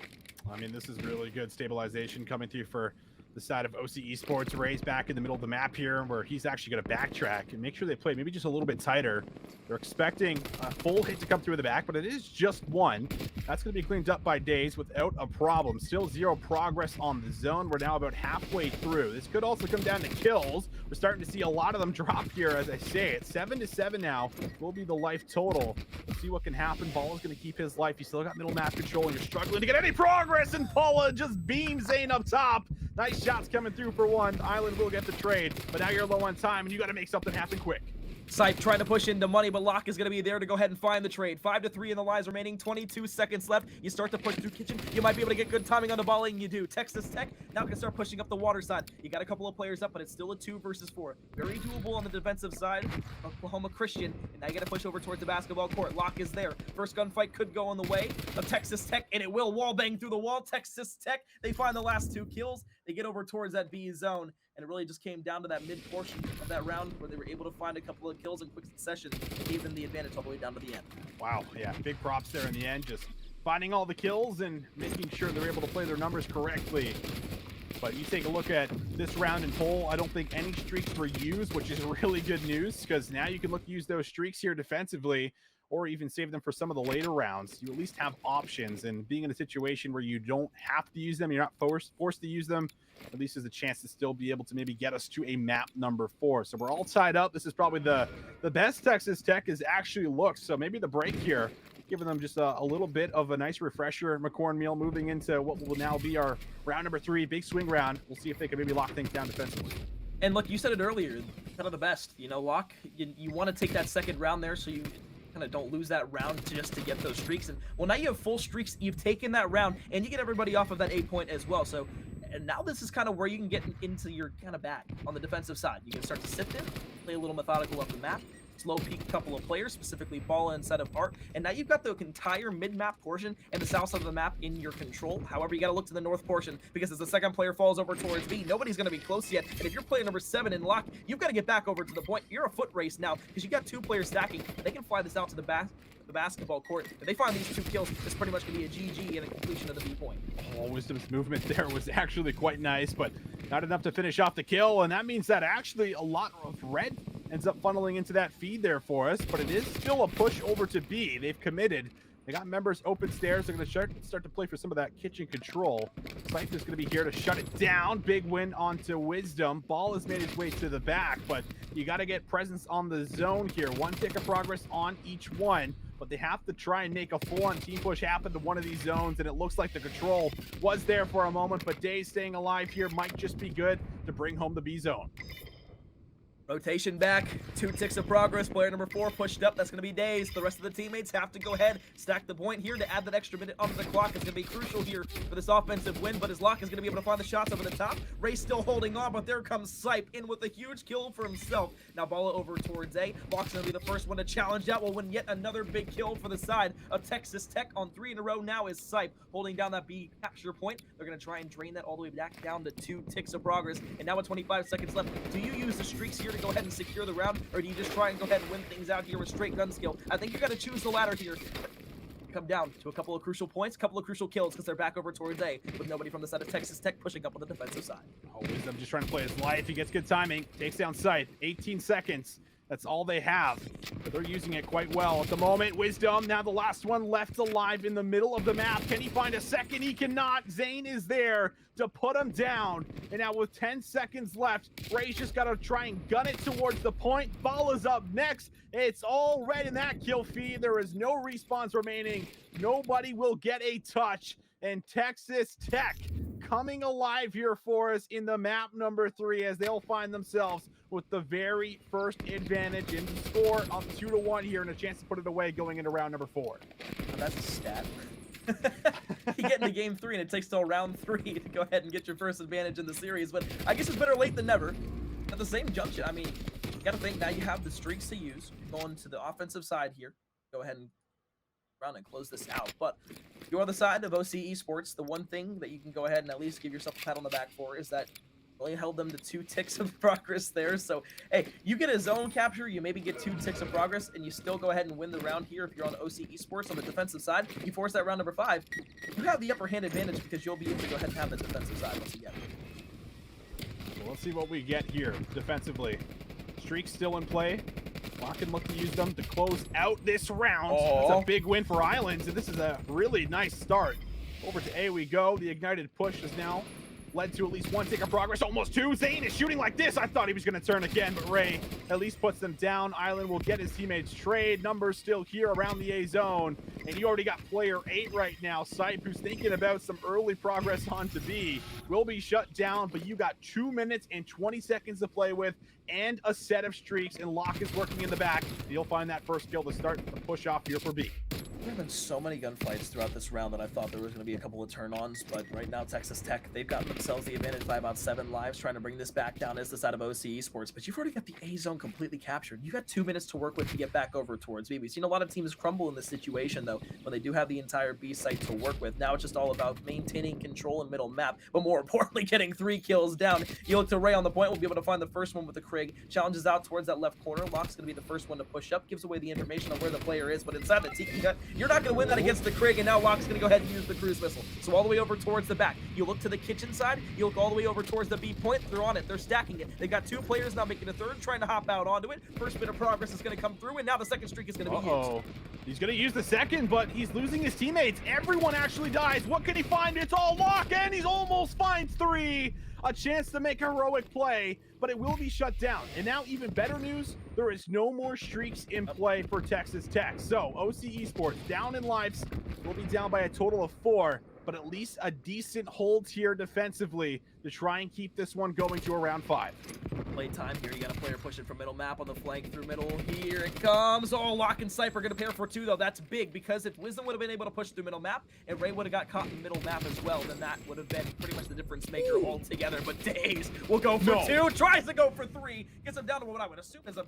I mean, this is really good stabilization coming through for the side of OC Esports. Ray's back in the middle of the map here, where he's actually going to backtrack and make sure they play maybe just a little bit tighter. They're expecting a full hit to come through the back, but it is just 1. That's going to be cleaned up by Days without a problem. Still 0 progress on the zone. We're now about halfway through. This could also come down to kills. We're starting to see a lot of them drop here, as I say. It's 7-7 now. Will be the life total. Let's see what can happen. Paula's going to keep his life. You still got middle map control, and you're struggling to get any progress, and Paula just beams Zane up top. Nice shots coming through for 1. Island will get the trade, but now you're low on time, and you got to make something happen quick. Sipe trying to push into money, but Locke is going to be there to go ahead and find the trade. 5-3 in the lives remaining, 22 seconds left. You start to push through Kitchen. You might be able to get good timing on the volley, and you do. Texas Tech now can start pushing up the water side. You got a couple of players up, but it's still a 2 versus 4. Very doable on the defensive side. Oklahoma Christian, and now you got to push over towards the basketball court. Locke is there. First gunfight could go on the way of Texas Tech, and it will wall bang through the wall. Texas Tech, they find the last 2 kills. They get over towards that B zone. And it really just came down to that mid portion of that round where they were able to find a couple of kills in quick succession and gave them the advantage all the way down to the end. Wow, yeah, big props there in the end. Just finding all the kills and making sure they're able to play their numbers correctly. But you take a look at this round in poll, I don't think any streaks were used, which is really good news, because now you can look to use those streaks here defensively, or even save them for some of the later rounds. You at least have options, and being in a situation where you don't have to use them, you're not forced to use them, at least there's a chance to still be able to maybe get us to a map number 4. So we're all tied up. This is probably the best Texas Tech has actually looked. So maybe the break here, giving them just a little bit of a nice refresher. McCorn meal moving into what will now be our round number 3, big swing round. We'll see if they can maybe lock things down defensively. And look, you said it earlier, kind of the best, you know, Locke, you want to take that second round there so you kind of don't lose that round just to get those streaks. And well, now you have full streaks, you've taken that round, and you get everybody off of that 8-point as well. So and now this is kind of where you can get into your kind of bag on the defensive side. You can start to sift in, play a little methodical up the map, slow peek a couple of players, specifically Balla instead of Art, and now you've got the entire mid-map portion and the south side of the map in your control. However, you got to look to the north portion, because as the second player falls over towards B, nobody's going to be close yet, and if you're player number 7 in Lock, you've got to get back over to the point. You're a foot race now, because you got 2 players stacking. They can fly this out to the basketball court. If they find these 2 kills, it's pretty much going to be a GG and a completion of the B point. Oh, Wisdom's movement there was actually quite nice, but not enough to finish off the kill, and that means that actually a lot of red ends up funneling into that feed there for us, but it is still a push over to B. They've committed. They got members open stairs. They're going to start to play for some of that kitchen control. Scythe is going to be here to shut it down. Big win onto Wisdom. Ball has made its way to the back, but you got to get presence on the zone here. 1 tick of progress on each one, but they have to try and make a full-on team push happen to one of these zones, and it looks like the control was there for a moment, but Days staying alive here might just be good to bring home the B zone. Rotation back, 2 ticks of progress. Player number 4 pushed up. That's going to be Days. The rest of the teammates have to go ahead, stack the point here to add that extra minute onto the clock. It's going to be crucial here for this offensive win, but his Lock is going to be able to find the shots over the top. Ray's still holding on, but there comes Sipe in with a huge kill for himself. Now Balla over towards A. Lock's going to be the first one to challenge that. Will win yet another big kill for the side of Texas Tech. On 3 in a row now is Sipe holding down that B capture point. They're going to try and drain that all the way back down to 2 ticks of progress. And now with 25 seconds left, do you use the streaks here to go ahead and secure the round, or do you just try and go ahead and win things out here with straight gun skill? I think you got to choose the latter here. Come down to a couple of crucial points, a couple of crucial kills, because they're back over towards A, with nobody from the side of Texas Tech pushing up on the defensive side. Oh, Wisdom just trying to play his life. He gets good timing, takes down Scythe. 18 seconds. That's all they have, but they're using it quite well at the moment. Wisdom, now the last one left alive in the middle of the map. Can he find a second? He cannot. Zane is there to put him down. And now with 10 seconds left, Ray's just got to try and gun it towards the point. Balla's up next. It's all red in that kill feed. There is no respawns remaining. Nobody will get a touch. And Texas Tech coming alive here for us in the map number 3, as they'll find themselves with the very first advantage in the score, up 2-1 here, and a chance to put it away going into round number 4. Well, that's a stat. You get into game 3 and it takes till round 3 to go ahead and get your first advantage in the series, but I guess it's better late than never. At the same junction, I mean, you got to think now you have the streaks to use. Going to the offensive side here. Go ahead and around and close this out. But you're on the side of OC Esports. The one thing that you can go ahead and at least give yourself a pat on the back for is that only held them to 2 ticks of progress there. So, hey, you get a zone capture, you maybe get 2 ticks of progress, and you still go ahead and win the round here if you're on OC Esports on the defensive side. You force that round number 5, you have the upper hand advantage because you'll be able to go ahead and have the defensive side once again. So let's see what we get here defensively. Streaks still in play. Lock can look to use them to close out this round. That's a big win for Islands, and this is a really nice start. Over to A we go. The ignited push is now led to at least 1 tick of progress, almost 2. Zane is shooting like this. I thought he was going to turn again, but Ray at least puts them down. Island will get his teammates trade. Numbers still here around the A zone, and you already got player 8 right now. Sipe, who's thinking about some early progress onto B, will be shut down, but you got 2 minutes and 20 seconds to play with and a set of streaks, and Locke is working in the back. You'll find that first kill to start the push off here for B. There have been so many gunfights throughout this round that I thought there was going to be a couple of turn-ons, but right now Texas Tech, they've got themselves the advantage by about 7 lives, trying to bring this back down as the side of OC Esports, but you've already got the A zone completely captured. You got 2 minutes to work with to get back over towards B. We've seen a lot of teams crumble in this situation, though, when they do have the entire B site to work with. Now it's just all about maintaining control in middle map, but more importantly, getting 3 kills down. You look to Ray on the point, will be able to find the first one with the Krig, challenges out towards that left corner. Lock's going to be the first one to push up, gives away the information on where the player is, but inside the Tiki Hut, You're not going to win that against the Krig, and now Rock's going to go ahead and use the cruise missile. So all the way over towards the back. You look to the kitchen side, you look all the way over towards the B point. They're on it. They're stacking it. They got 2 players now making a third, trying to hop out onto it. First bit of progress is going to come through, and now the second streak is going to be used. He's going to use the second, but he's losing his teammates. Everyone actually dies. What can he find? It's all lock, and he's almost finds 3. A chance to make a heroic play, but it will be shut down. And now even better news, there is no more streaks in play for Texas Tech. So OC Esports down in lives, will be down by a total of 4, but at least a decent hold here defensively to try and keep this one going to around 5. Play time here. You got a player pushing from middle map on the flank through middle. Here it comes. Oh, Lock and Cypher going to pair for 2, though. That's big, because if Wisdom would have been able to push through middle map and Ray would have got caught in middle map as well, then that would have been pretty much the difference maker altogether. But Days will go for 2, tries to go for 3, gets him down to what I would assume is a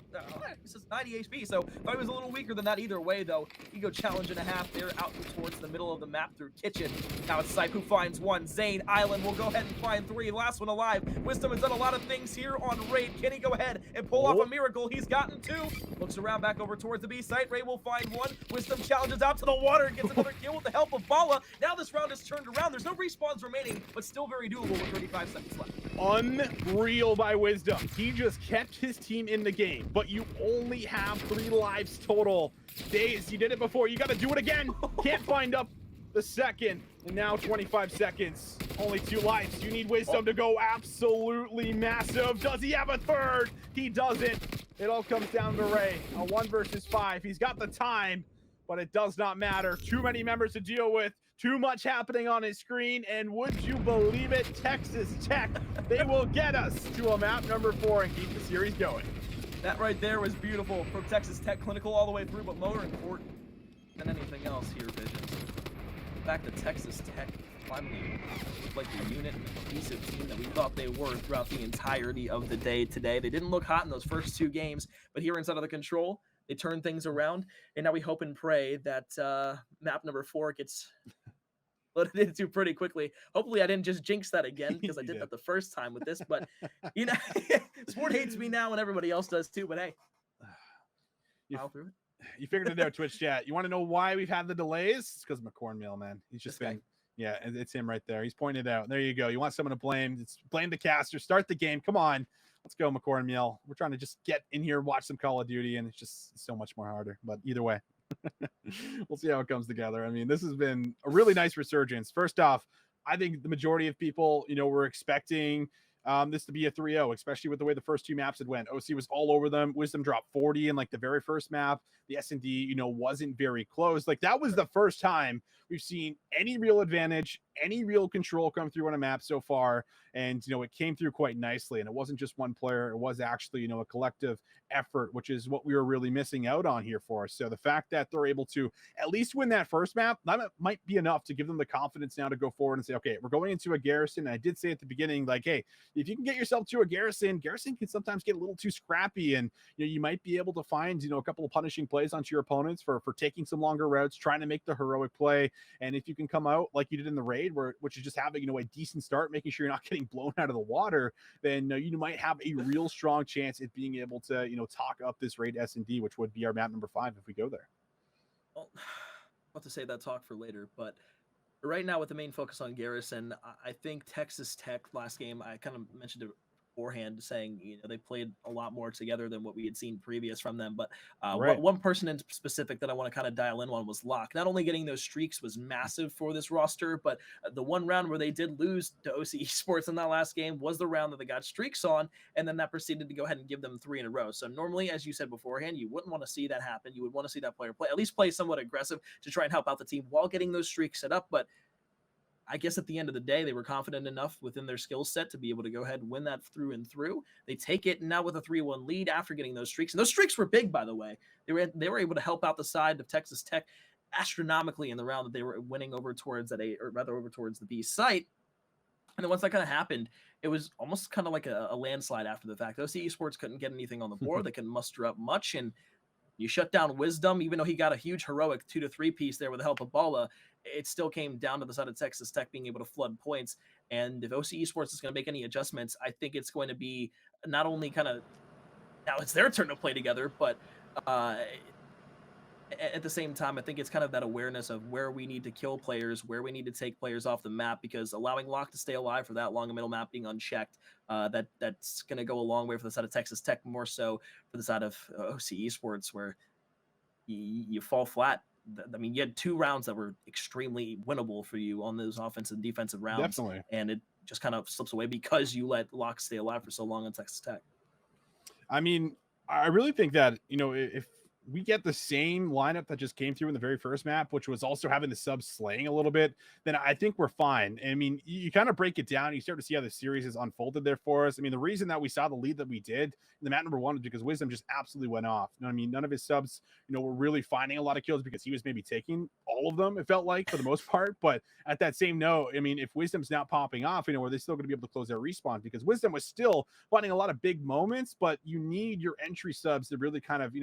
this is 90 HP, so thought he was a little weaker than that either way, though. Ego challenge and a half there out towards the middle of the map through kitchen. Now it's Cypher who finds 1. Zane Island will go ahead and find 3. Last one alive. Wisdom has done a lot of things here on Raid. Can he go ahead and pull off a miracle? He's gotten 2. Looks around back over towards the B site. Ray will find 1. Wisdom challenges out to the water and gets another kill with the help of Bala. Now this round is turned around. There's no respawns remaining, but still very doable with 35 seconds left. Unreal by Wisdom. He just kept his team in the game, but you only have 3 lives total. Days, you did it before. You got to do it again. Can't find up the second. And now 25 seconds. Only 2 lives. You need Wisdom to go absolutely massive. Does he have a third? He doesn't. It all comes down to Ray. A 1 versus 5. He's got the time, but it does not matter. Too many members to deal with. Too much happening on his screen. And would you believe it? Texas Tech. They will get us to a map number 4 and keep the series going. That right there was beautiful from Texas Tech Clinical all the way through, but more important than anything else here, Visions. Back to Texas Tech finally looked like the unit and the cohesive team that we thought they were throughout the entirety of the day today. They didn't look hot in those first 2 games, but here inside of the control, they turned things around, and now we hope and pray that map number 4 gets loaded into pretty quickly. Hopefully I didn't just jinx that again, because I did that the first time with this, but you know, Sport hates me now and everybody else does too, but hey, I'll through it. You figured it out, Twitch chat. You want to know why we've had the delays? It's because of McCornmeal, man. He's just been, yeah, it's him right there. He's pointed out. There you go. You want someone to blame? It's blame the caster. Start the game. Come on, let's go, McCornmeal. We're trying to just get in here, watch some Call of Duty, and it's just so much more harder. But either way, we'll see how it comes together. I mean, this has been a really nice resurgence. First off, I think the majority of people, you know, were expecting this to be a 3-0, especially with the way the first 2 maps had went. OC was all over them. Wisdom dropped 40 in like the very first map. The S&D, you know, wasn't very close. Like that was the first time we've seen any real advantage, any real control come through on a map so far. And, you know, it came through quite nicely. And it wasn't just one player. It was actually, you know, a collective effort, which is what we were really missing out on here for us. So the fact that they're able to at least win that first map, that might be enough to give them the confidence now to go forward and say, okay, we're going into a garrison. And I did say at the beginning, like, hey, if you can get yourself to a garrison can sometimes get a little too scrappy. And, you know, you might be able to find, you know, a couple of punishing plays onto your opponents for taking some longer routes, trying to make the heroic play. And if you can come out like you did in the raid, which is just having, you know, a decent start, making sure you're not getting blown out of the water, then you might have a real strong chance at being able to, you know, talk up this raid S&D, which would be our map number 5 if we go there. Well, I'll have to save that talk for later, but right now with the main focus on Garrison, I think Texas Tech last game, I kind of mentioned it beforehand, saying, you know, they played a lot more together than what we had seen previous from them. But one person in specific that I want to kind of dial in on was Locke. Not only getting those streaks was massive for this roster, but the one round where they did lose to OC Esports in that last game was the round that they got streaks on, and then that proceeded to go ahead and give them 3 in a row. So normally, as you said beforehand, you wouldn't want to see that happen. You would want to see that player play, at least play somewhat aggressive to try and help out the team while getting those streaks set up. But I guess at the end of the day, they were confident enough within their skill set to be able to go ahead and win that through and through. They take it now with a 3-1 lead after getting those streaks. And those streaks were big, by the way. They were able to help out the side of Texas Tech astronomically in the round that they were winning over towards that A, or rather over towards the B site. And then once that kind of happened, it was almost kind of like a landslide after the fact. OC Esports couldn't get anything on the board. They couldn't muster up much. And you shut down Wisdom, even though he got a huge heroic 2-3 piece there with the help of Bala. It still came down to the side of Texas Tech being able to flood points. And if OC Esports is going to make any adjustments, I think it's going to be not only kind of now it's their turn to play together, but at the same time, I think it's kind of that awareness of where we need to kill players, where we need to take players off the map, because allowing Locke to stay alive for that long, a middle map being unchecked, that's going to go a long way for the side of Texas Tech, more so for the side of OC Esports, where you fall flat. I mean, you had 2 rounds that were extremely winnable for you on those offensive and defensive rounds. Definitely. And it just kind of slips away because you let Locke stay alive for so long on Texas Tech. I mean, I really think that, if we get the same lineup that just came through in the very first map, which was also having the subs slaying a little bit, then I think we're fine. I mean, you kind of break it down, you start to see how the series is unfolded there for us. I mean, the reason that we saw the lead that we did in the map number 1 was because Wisdom just absolutely went off. You know what I mean? None of his subs, were really finding a lot of kills because he was maybe taking all of them, it felt like, for the most part. But at that same note, I mean, if Wisdom's not popping off, are they still going to be able to close their respawn? Because Wisdom was still finding a lot of big moments, but you need your entry subs to really kind of,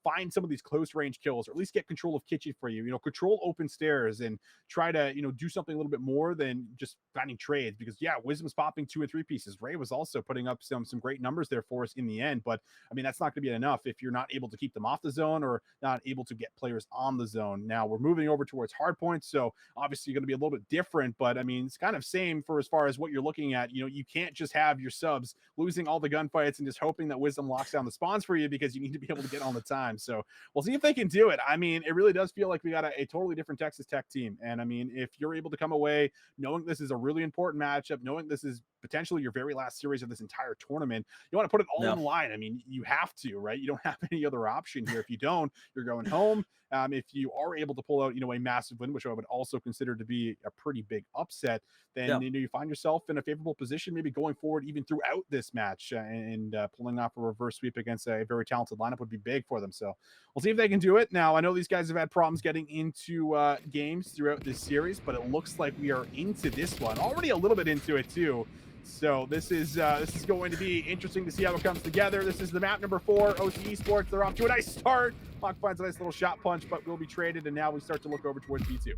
find some of these close range kills, or at least get control of kitchen for you, control open stairs and try to, do something a little bit more than just finding trades. Because yeah, Wisdom's popping 2 and 3 pieces. Ray was also putting up some great numbers there for us in the end, but I mean, that's not going to be enough if you're not able to keep them off the zone or not able to get players on the zone. Now we're moving over towards hard points, so obviously you're going to be a little bit different, but I mean, it's kind of same for as far as what you're looking at. You can't just have your subs losing all the gunfights and just hoping that Wisdom locks down the spawns for you, because you need to be able to get on the time. So we'll see if they can do it. I mean, it really does feel like we got a totally different Texas Tech team. And I mean, if you're able to come away knowing this is a really important matchup, knowing this is potentially your very last series of this entire tournament, you want to put it all on the line. I mean, you have to, right? You don't have any other option here. If you don't, you're going home. If you are able to pull out, a massive win, which I would also consider to be a pretty big upset, then you find yourself in a favorable position, maybe going forward even throughout this match, and pulling off a reverse sweep against a very talented lineup would be big for them. So we'll see if they can do it. Now, I know these guys have had problems getting into games throughout this series, but it looks like we are into this one already, a little bit into it too. So this is going to be interesting to see how it comes together. This is the map number 4, OC Esports. They're off to a nice start. Locke finds a nice little shot punch, but will be traded, and now we start to look over towards B2.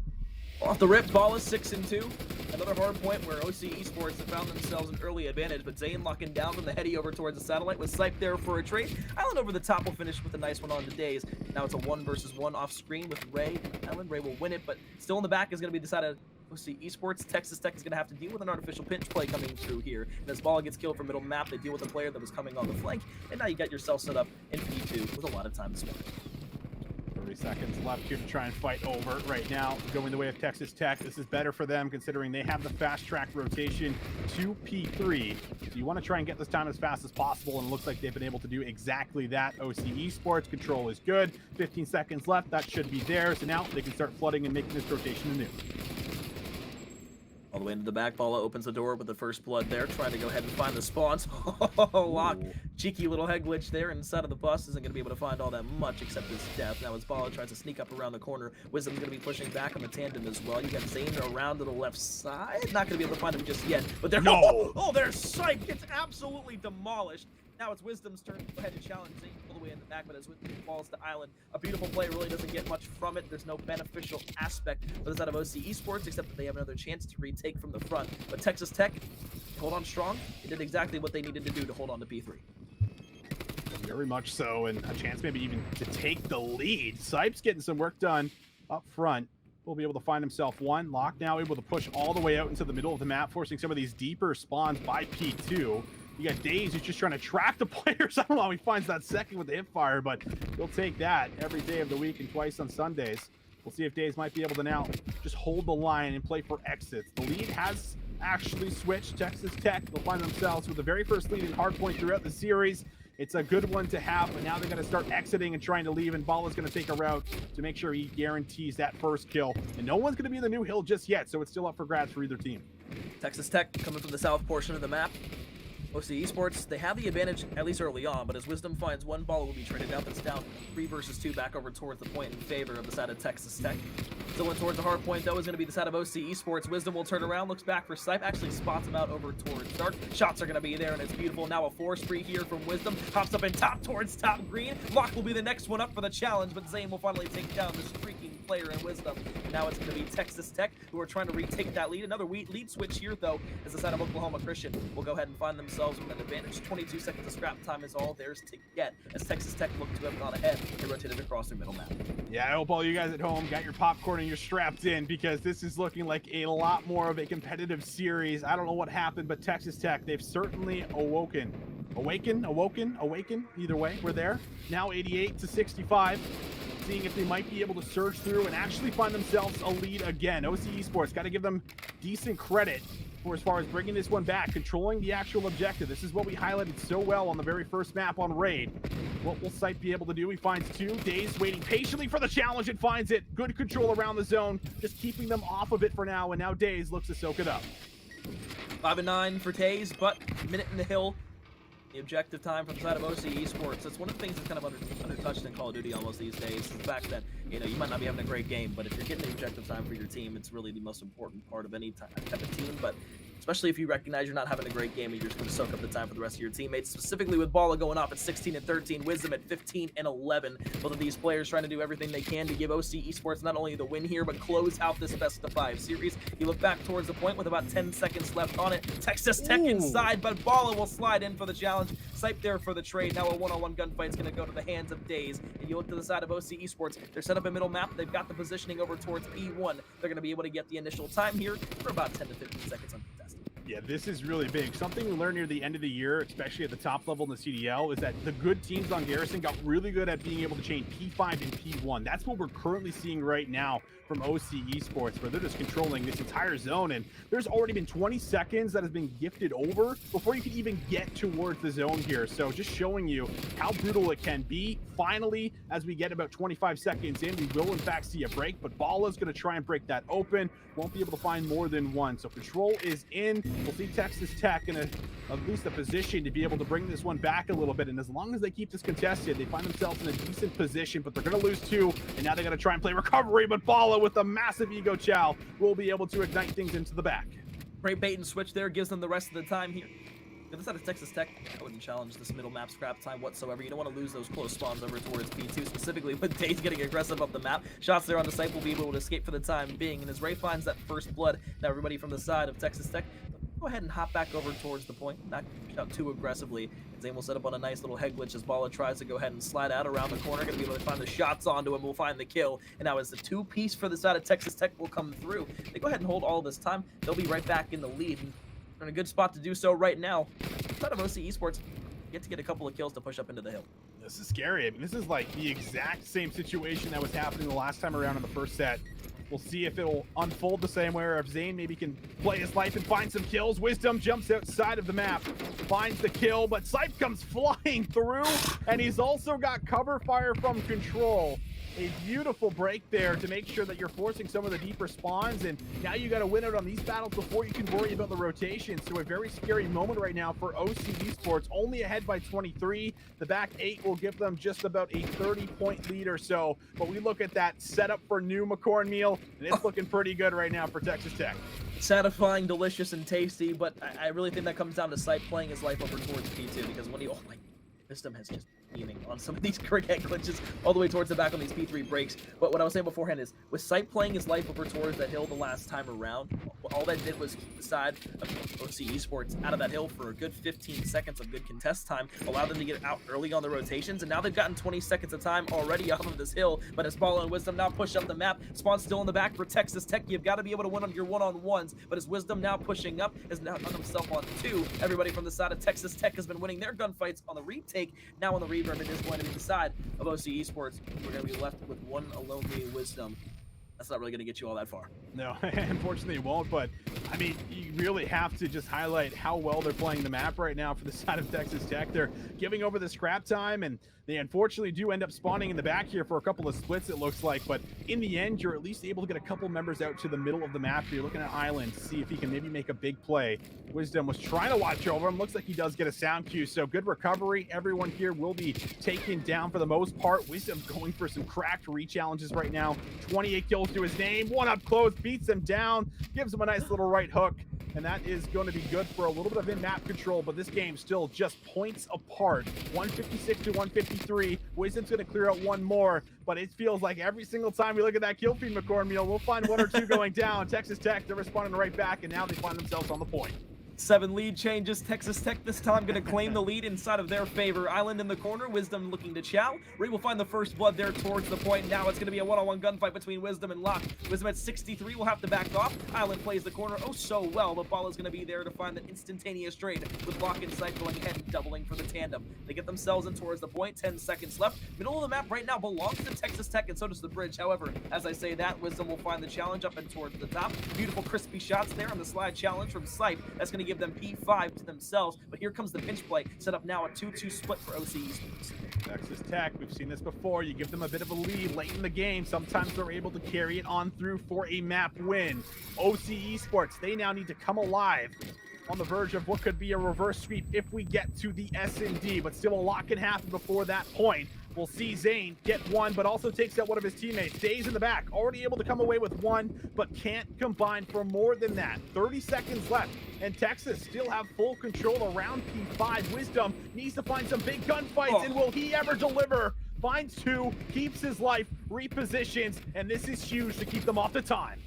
Off the rip, ball is 6-2. Another hard point where OC Esports have found themselves an early advantage, but Zane locking down from the heady over towards the satellite with Sipe there for a trade. Island over the top will finish with a nice one on the days. Now it's a 1 versus 1 off screen with Ray and Island. Ray will win it, but still in the back is going to be decided. OC Esports. Texas Tech is going to have to deal with an artificial pinch play coming through here. And as ball gets killed from middle map, they deal with a player that was coming on the flank, and now you got yourself set up in P2 with a lot of time to spend. 30 seconds left here to try and fight over right now. Going the way of Texas Tech. This is better for them considering they have the fast track rotation to P3. So you want to try and get this time as fast as possible, and it looks like they've been able to do exactly that. OC Esports control is good. 15 seconds left. That should be there. So now they can start flooding and making this rotation anew. All the way into the back, Bala opens the door with the first blood there, trying to go ahead and find the spawns. Locke, cheeky little head glitch there inside of the bus, isn't going to be able to find all that much except his death. Now as Bala tries to sneak up around the corner, Wisdom's going to be pushing back on the tandem as well. You got Zane around to the left side, not going to be able to find him just yet, but there, there's Sipe, gets absolutely demolished. Now it's Wisdom's turn to go ahead and challenge Zane all the way in the back, but as Wisdom falls to Island, a beautiful play, really doesn't get much from it. There's no beneficial aspect for the side of OC Esports, except that they have another chance to retake from the front. But Texas Tech, hold on strong. They did exactly what they needed to do to hold on to P3. Very much so, and a chance maybe even to take the lead. Sipe's getting some work done up front. Will be able to find himself one. Locke now able to push all the way out into the middle of the map, forcing some of these deeper spawns by P2. You got Daze who's just trying to track the players. I don't know how he finds that second with the hip fire, but he'll take that every day of the week and twice on Sundays. We'll see if Daze might be able to now just hold the line and play for exits. The lead has actually switched. Texas Tech will find themselves with the very first lead in hardpoint throughout the series. It's a good one to have, but now they're going to start exiting and trying to leave, and Bala's going to take a route to make sure he guarantees that first kill. And no one's going to be in the new hill just yet, so it's still up for grabs for either team. Texas Tech coming from the south portion of the map. OC Esports, they have the advantage, at least early on, but as Wisdom finds one, Bala will be traded out. That's down 3 versus 2 back over towards the point in favor of the side of Texas Tech. Still in towards the hard point, though, is going to be the side of OC Esports. Wisdom will turn around, looks back for Sipe, actually spots him out over towards Dark. Shots are going to be there, and it's beautiful. Now a 4 spree here from Wisdom. Hops up in top towards top green. Locke will be the next one up for the challenge, but Zane will finally take down the streaking player in Wisdom. And now it's going to be Texas Tech who are trying to retake that lead. Another lead switch here, though, as the side of Oklahoma Christian will go ahead and find themselves with an advantage. 22 seconds of scrap time is all theirs to get, as Texas Tech look to have gone ahead. They rotated across their middle map. Yeah, I hope all you guys at home got your popcorn and you're strapped in, because this is looking like a lot more of a competitive series. I don't know what happened, but Texas Tech, they've certainly awoken. Awaken. Either way, we're there. Now 88-65. Seeing if they might be able to surge through and actually find themselves a lead again. OC Esports, got to give them decent credit for as far as bringing this one back, controlling the actual objective. This is what we highlighted so well on the very first map on Raid. What will Sight be able to do? He finds two. Days waiting patiently for the challenge and finds it. Good control around the zone, just keeping them off of it for now, and now Days looks to soak it up. 5-9 for Taze, but minute in the hill. The objective time from the side of OC Esports. That's one of the things that's kind of undertouched in Call of Duty almost these days. Is the fact that, you know, you might not be having a great game, but if you're getting the objective time for your team, it's really the most important part of any type of team. But especially if you recognize you're not having a great game and you're just going to soak up the time for the rest of your teammates, specifically with Balla going off at 16 and 13, Wisdom at 15 and 11. Both of these players trying to do everything they can to give OC Esports not only the win here, but close out this best of 5 series. You look back towards the point with about 10 seconds left on it. Texas Tech inside, but Balla will slide in for the challenge. Sipe there for the trade. Now a one-on-one gunfight is going to go to the hands of Days. And you look to the side of OC Esports. They're set up a middle map. They've got the positioning over towards B1. They're going to be able to get the initial time here for about 10 to 15 seconds uncontested. Yeah, this is really big. Something we learned near the end of the year, especially at the top level in the CDL, is that the good teams on Garrison got really good at being able to chain P5 and P1. That's what we're currently seeing right now from OC Esports, where they're just controlling this entire zone. And there's already been 20 seconds that has been gifted over before you can even get towards the zone here. So just showing you how brutal it can be. Finally, as we get about 25 seconds in, we will in fact see a break, but Balla's going to try and break that open. Won't be able to find more than one. So control is in. We'll see Texas Tech in at least a position to be able to bring this one back a little bit. And as long as they keep this contested, they find themselves in a decent position, but they're going to lose 2. And now they're going to try and play recovery, but Balla with a massive ego chow will be able to ignite things into the back. Great bait and switch there, gives them the rest of the time here. If this side of Texas Tech, I wouldn't challenge this middle map scrap time whatsoever. You don't want to lose those close spawns over towards P2, specifically with Days getting aggressive up the map. Shots there on the site will be able to escape for the time being. And as Ray finds that first blood, now everybody from the side of Texas Tech, go ahead and hop back over towards the point, not push out too aggressively. And Zane will set up on a nice little head glitch as Balla tries to go ahead and slide out around the corner. Going to be able to find the shots onto him. We'll find the kill. And now as the 2-piece for the side of Texas Tech will come through, they go ahead and hold all this time. They'll be right back in the lead. And they're in a good spot to do so right now. Side of OC Esports get to get a couple of kills to push up into the hill. This is scary. I mean, this is like the exact same situation that was happening the last time around in the first set. We'll see if it will unfold the same way, or if Zane maybe can play his life and find some kills. Wisdom jumps outside of the map, finds the kill, but Sipe comes flying through, and he's also got cover fire from Control. A beautiful break there to make sure that you're forcing some of the deeper spawns, and now you got to win out on these battles before you can worry about the rotation. So a very scary moment right now for OC Esports, only ahead by 23. The back 8 will give them just about a 30-point lead or so, but we look at that setup for new McCorn meal, and it's looking pretty good right now for Texas Tech. Satisfying, delicious, and tasty, but I really think that comes down to Sipe playing his life over towards P2, because when he, oh my, Wisdom has just beaming on some of these cricket glitches all the way towards the back on these P3 breaks. But what I was saying beforehand is, with Sipe playing his life over towards that hill the last time around, all that did was keep the side of OC Esports out of that hill for a good 15 seconds of good contest time, allow them to get out early on the rotations, and now they've gotten 20 seconds of time already off of this hill. But as Balla and Wisdom now push up the map, Spawn's still in the back for Texas Tech. You've got to be able to win on your one-on-ones, but as Wisdom now pushing up, has now done himself on 2. Everybody from the side of Texas Tech has been winning their gunfights on the retake. Now on the reverb, it is going to be the side of OC Esports. We're going to be left with one lonely Wisdom. That's not really going to get you all that far. No, unfortunately it won't, but I mean, you really have to just highlight how well they're playing the map right now for the side of Texas Tech. They're giving over the scrap time, and they unfortunately do end up spawning in the back here for a couple of splits, it looks like, but in the end, you're at least able to get a couple members out to the middle of the map. You're looking at Island to see if he can maybe make a big play. Wisdom was trying to watch over him. Looks like he does get a sound cue, so good recovery. Everyone here will be taken down for the most part. Wisdom going for some cracked re-challenges right now. 28 kills to his name. One up close, beats him down, gives him a nice little right hook. and that is going to be good for a little bit of in-map control, but this game still just points apart. 156 to 153. Wisdom's going to clear out one more, but it feels like every single time we look at that kill feed, McCormiel, we'll find one or two going down. Texas Tech, they're responding right back, and now they find themselves on the point. 7 lead changes. Texas Tech this time going to claim the lead inside of their favor. Island in the corner. Wisdom looking to chow. Reed will find the first blood there towards the point. Now it's going to be a one-on-one gunfight between Wisdom and Locke. Wisdom at 63 will have to back off. Island plays the corner oh so well, but Ball is going to be there to find the instantaneous trade with Locke and Sight going ahead and doubling for the tandem. They get themselves in towards the point. 10 seconds left. Middle of the map right now belongs to Texas Tech, and so does the bridge. However, as I say that, Wisdom will find the challenge up and towards the top. Beautiful crispy shots there on the slide challenge from Sight. That's going to give them P5 to themselves, but here comes the pinch play, set up now a 2-2 split for OC Esports. Texas Tech, we've seen this before. You give them a bit of a lead late in the game. Sometimes they're able to carry it on through for a map win. OC Esports, they now need to come alive on the verge of what could be a reverse sweep if we get to the S&D, but still a lot can happen before that point. We'll see Zane get one, but also takes out one of his teammates. Days in the back, already able to come away with one, but can't combine for more than that. 30 seconds left, and Texas still have full control around P5. Wisdom needs to find some big gunfights, and will he ever deliver? Finds two, keeps his life, repositions, and this is huge to keep them off the time.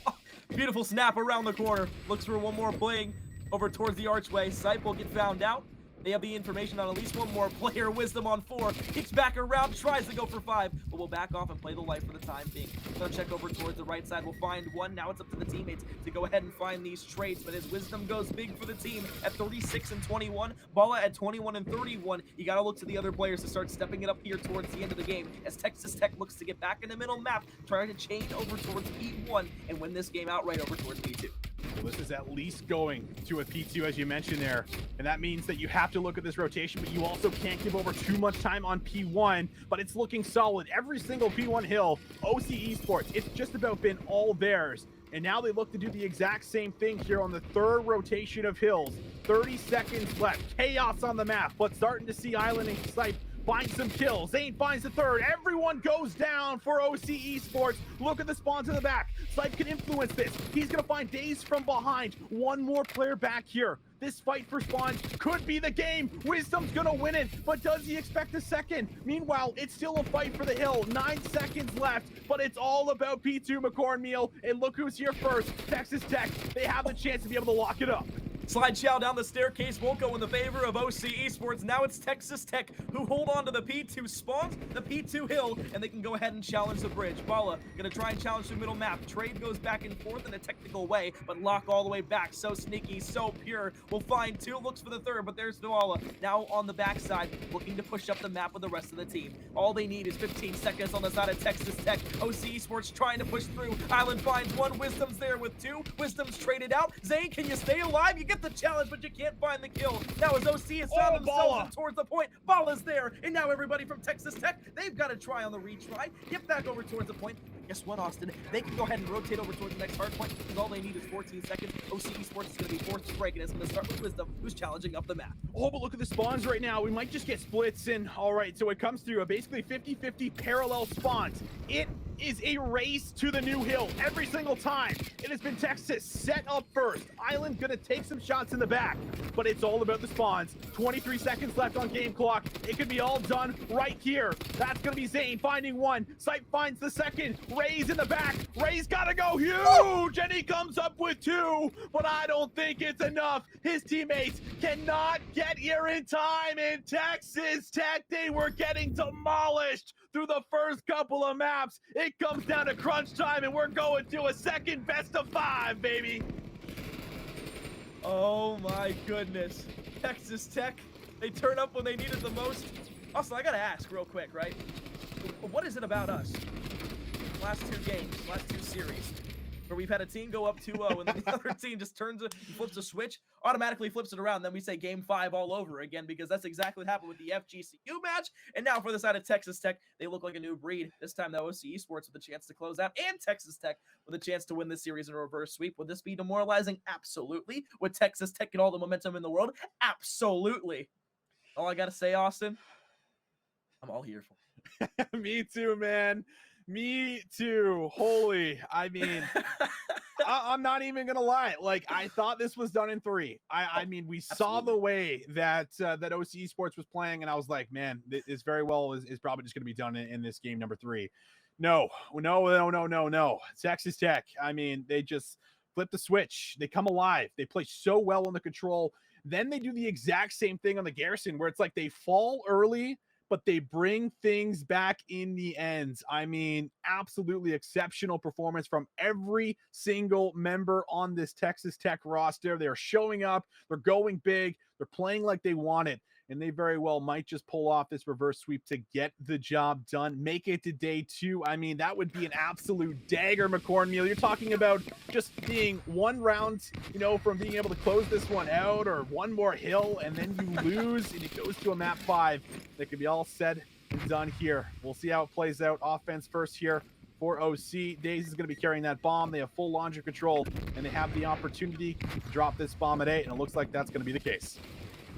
Oh, beautiful snap around the corner. Looks for one more bling over towards the archway. Sight will get found out. They have the information on at least one more player. Wisdom on 4. Kicks back around, tries to go for 5, but will back off and play the life for the time being. Gonna check over towards the right side. We'll find one. Now it's up to the teammates to go ahead and find these trades. But as Wisdom goes big for the team at 36 and 21, Balla at 21 and 31, you gotta look to the other players to start stepping it up here towards the end of the game. As Texas Tech looks to get back in the middle map, trying to chain over towards P1 and win this game outright over towards P2. Well, this is at least going to a P2, as you mentioned there, and that means that you have to look at this rotation, but you also can't give over too much time on P1, but it's looking solid. Every single P1 hill, OC Esports, it's just about been all theirs, and now they look to do the exact same thing here on the third rotation of hills. 30 seconds left, chaos on the map, but starting to see Island and Sight find some kills. Zane finds the third. Everyone goes down for OC Esports. Look at the spawns in the back. Sight can influence this. He's going to find Days from behind. One more player back here. This fight for spawns could be the game. Wisdom's going to win it, but does he expect a second? Meanwhile, it's still a fight for the hill. 9 seconds left, but it's all about P2 McCormiel. And look who's here first. Texas Tech. They have the chance to be able to lock it up. Slide chow down the staircase won't go in the favor of OC Esports. Now it's Texas Tech who hold on to the P2 spawns, the P2 hill, and they can go ahead and challenge the bridge. Balla gonna try and challenge the middle map. Trade goes back and forth in a technical way, but Locke all the way back. So sneaky, so pure. We'll find two, looks for the third, but there's Balla now on the backside, looking to push up the map with the rest of the team. All they need is 15 seconds on the side of Texas Tech. OC Esports trying to push through. Island finds one. Wisdom's there with 2. Wisdom's traded out. Zane, can you stay alive? You get the challenge, but you can't find the kill. Now as OC has found themselves in towards the point, Balla's there, and now everybody from Texas Tech, they've got to try on the retry. Get back over towards the point. Guess what, Austin? They can go ahead and rotate over towards the next hard point, because all they need is 14 seconds. OC Esports is going to be forced to break, and it's going to start with Wisdom, who's challenging up the map. Oh, but look at the spawns right now. We might just get splits in. All right, so it comes through a basically 50-50 parallel spawns. It is a race to the new hill every single time. It has been Texas set up first. Island gonna take some shots in the back, but it's all about the spawns. 23 seconds left on game clock. It could be all done right here. That's gonna be Zane finding one. Sight finds the second. Ray's in the back. Ray's gotta go huge, and he comes up with 2, but I don't think it's enough. His teammates cannot get here in time, and Texas Tech, they were getting demolished through the first couple of maps. It comes down to crunch time, and we're going to a second best of 5, baby. Oh my goodness. Texas Tech, they turn up when they need it the most. Also, I gotta ask real quick, right? What is it about us? Last 2 games, last 2 series, where we've had a team go up 2-0 and then the other team just flips a switch, automatically flips it around, then we say game 5 all over again, because that's exactly what happened with the FGCU match. And now for the side of Texas Tech, they look like a new breed. This time the OC Esports with a chance to close out, and Texas Tech with a chance to win this series in a reverse sweep. Would this be demoralizing? Absolutely. Would Texas Tech get all the momentum in the world? Absolutely. All I gotta say, Austin, I'm all here for it. Me too, man. Me too. Holy, I mean, I'm not even gonna lie. Like, I thought this was done in 3. I mean, we saw the way that that OC Esports was playing, and I was like, man, this very well is probably just gonna be done in this game number 3. No. Texas Tech. I mean, they just flip the switch. They come alive. They play so well on the control. Then they do the exact same thing on the Garrison, where it's like they fall early, but they bring things back in the end. I mean, absolutely exceptional performance from every single member on this Texas Tech roster. They're showing up, they're going big, they're playing like they want it, and they very well might just pull off this reverse sweep to get the job done, make it to day 2. I mean, that would be an absolute dagger, McCornmeal. You're talking about just being 1 round, from being able to close this one out, or 1 more hill, and then you lose, and it goes to a map 5. That could be all said and done here. We'll see how it plays out. Offense first here for OC. Daze is going to be carrying that bomb. They have full launcher control, and they have the opportunity to drop this bomb at 8, and it looks like that's going to be the case.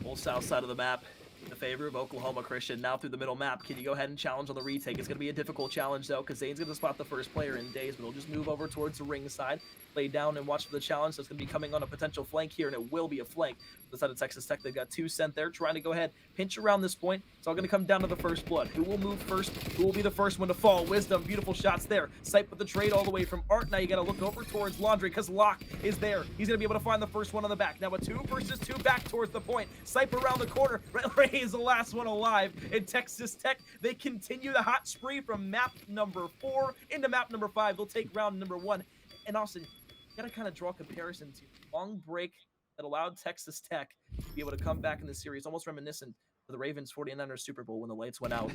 Full south side of the map in the favor of Oklahoma Christian. Now through the middle map. Can you go ahead and challenge on the retake? It's going to be a difficult challenge, though, because Zane's going to spot the first player in Daze, but he'll just move over towards the ring side, lay down and watch for the challenge. So it's going to be coming on a potential flank here, and it will be a flank. The side of Texas Tech, they've got 2 sent there, trying to go ahead, pinch around this point. It's all going to come down to the first blood. Who will move first? Who will be the first one to fall? Wisdom, beautiful shots there. Sight with the trade all the way from Art. Now you got to look over towards Laundry, because Locke is there. He's going to be able to find the first one on the back. Now a 2 versus 2 back towards the point. Sight around the corner. Ray is the last one alive. And Texas Tech, they continue the hot spree from map number 4 into map number 5. They'll take round number 1. And Austin, you got to kind of draw a comparison to long break that allowed Texas Tech to be able to come back in the series, almost reminiscent of the Ravens 49ers Super Bowl when the lights went out.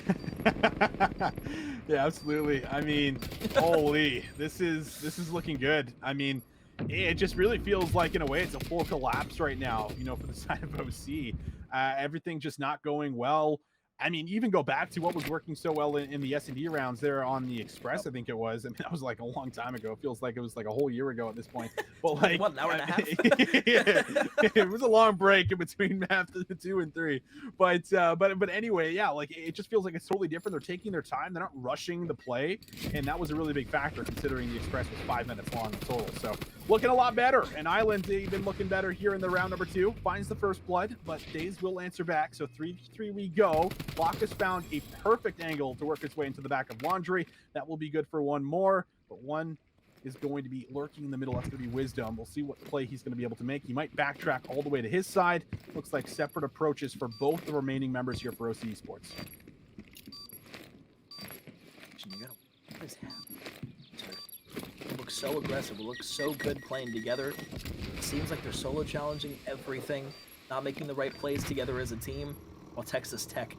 Yeah, absolutely. I mean, holy, this is looking good. I mean, it just really feels like, in a way, it's a full collapse right now, for the side of OC. Everything just not going well. I mean, even go back to what was working so well in the S&D rounds there on the Express, I think it was. I mean, that was like a long time ago. It feels like it was like a whole year ago at this point. But like, what, an hour and a half? Yeah, it was a long break in between map 2 and 3. But anyway, yeah, like it just feels like it's totally different. They're taking their time. They're not rushing the play, and that was a really big factor considering the Express was 5 minutes long in total. So looking a lot better. And Island even looking better here in the round number 2. Finds the first blood, but Daze will answer back. So 3-3 we go. Locke has found a perfect angle to work its way into the back of Laundry. That will be good for 1 more, but 1 is going to be lurking in the middle. That's going to be Wisdom. We'll see what play he's going to be able to make. He might backtrack all the way to his side. Looks like separate approaches for both the remaining members here for OC Esports. What is happening? It looks so aggressive. It looks so good playing together. It seems like they're solo challenging everything, not making the right plays together as a team, while Texas Tech,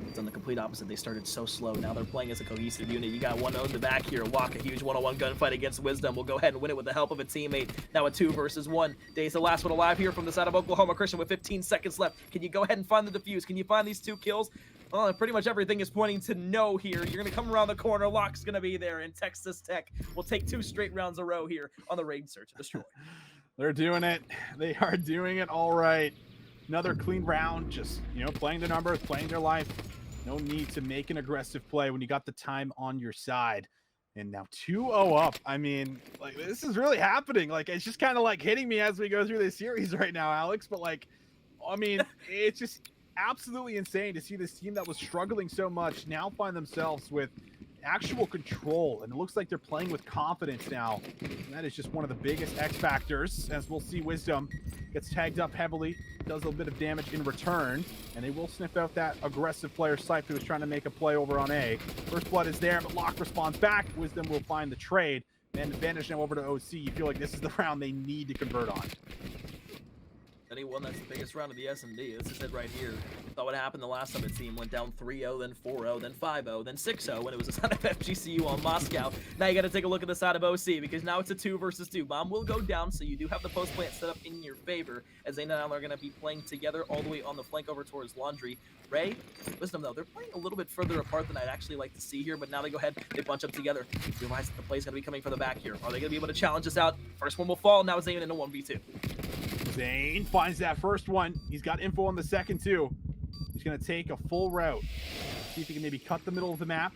it's on the complete opposite. They started so slow. Now they're playing as a cohesive unit. You got 1-0 in the back here. Walk, a huge 1-on-1 gunfight against Wisdom. Will go ahead and win it with the help of a teammate. Now a 2 versus 1. Daze the last one alive here from the side of Oklahoma Christian with 15 seconds left. Can you go ahead and find the defuse? Can you find these 2 kills? Well, pretty much everything is pointing to no here. You're going to come around the corner. Locke's going to be there, and Texas Tech will take 2 straight rounds a row here on the Raid Search and Destroy. They're doing it. They are doing it all right. Another clean round, just, playing the numbers, playing their life. No need to make an aggressive play when you got the time on your side. And now 2-0 up. I mean, like, this is really happening. Like, it's just kind of like hitting me as we go through this series right now, Alex. But like, I mean, it's just absolutely insane to see this team that was struggling so much now find themselves with actual control, and it looks like they're playing with confidence now. And that is just one of the biggest X factors, as we'll see. Wisdom gets tagged up heavily, does a little bit of damage in return, and they will sniff out that aggressive player Sipe who was trying to make a play over on A. First blood is there, but Locke responds back. Wisdom will find the trade, and advantage now over to OC. You feel like this is the round they need to convert on. Anyone that's the biggest round of the S&D. This is it right here. Saw what happened the last time the team went down 3-0, then 4-0, then 5-0, then 6-0 when it was the side of FGCU on Moscow. Now you got to take a look at the side of OC, because now it's a 2 versus 2. Bomb will go down, so you do have the post plant set up in your favor, as they now are going to be playing together all the way on the flank over towards Laundry. Ray, Wisdom, though, they're playing a little bit further apart than I'd actually like to see here, but now they go ahead, they bunch up together. Realize that the play's going to be coming from the back here. Are they going to be able to challenge us out? First one will fall. Now Zane in a 1v2. Zane finds that first one. He's got info on the second too. He's going to take a full route. See if he can maybe cut the middle of the map.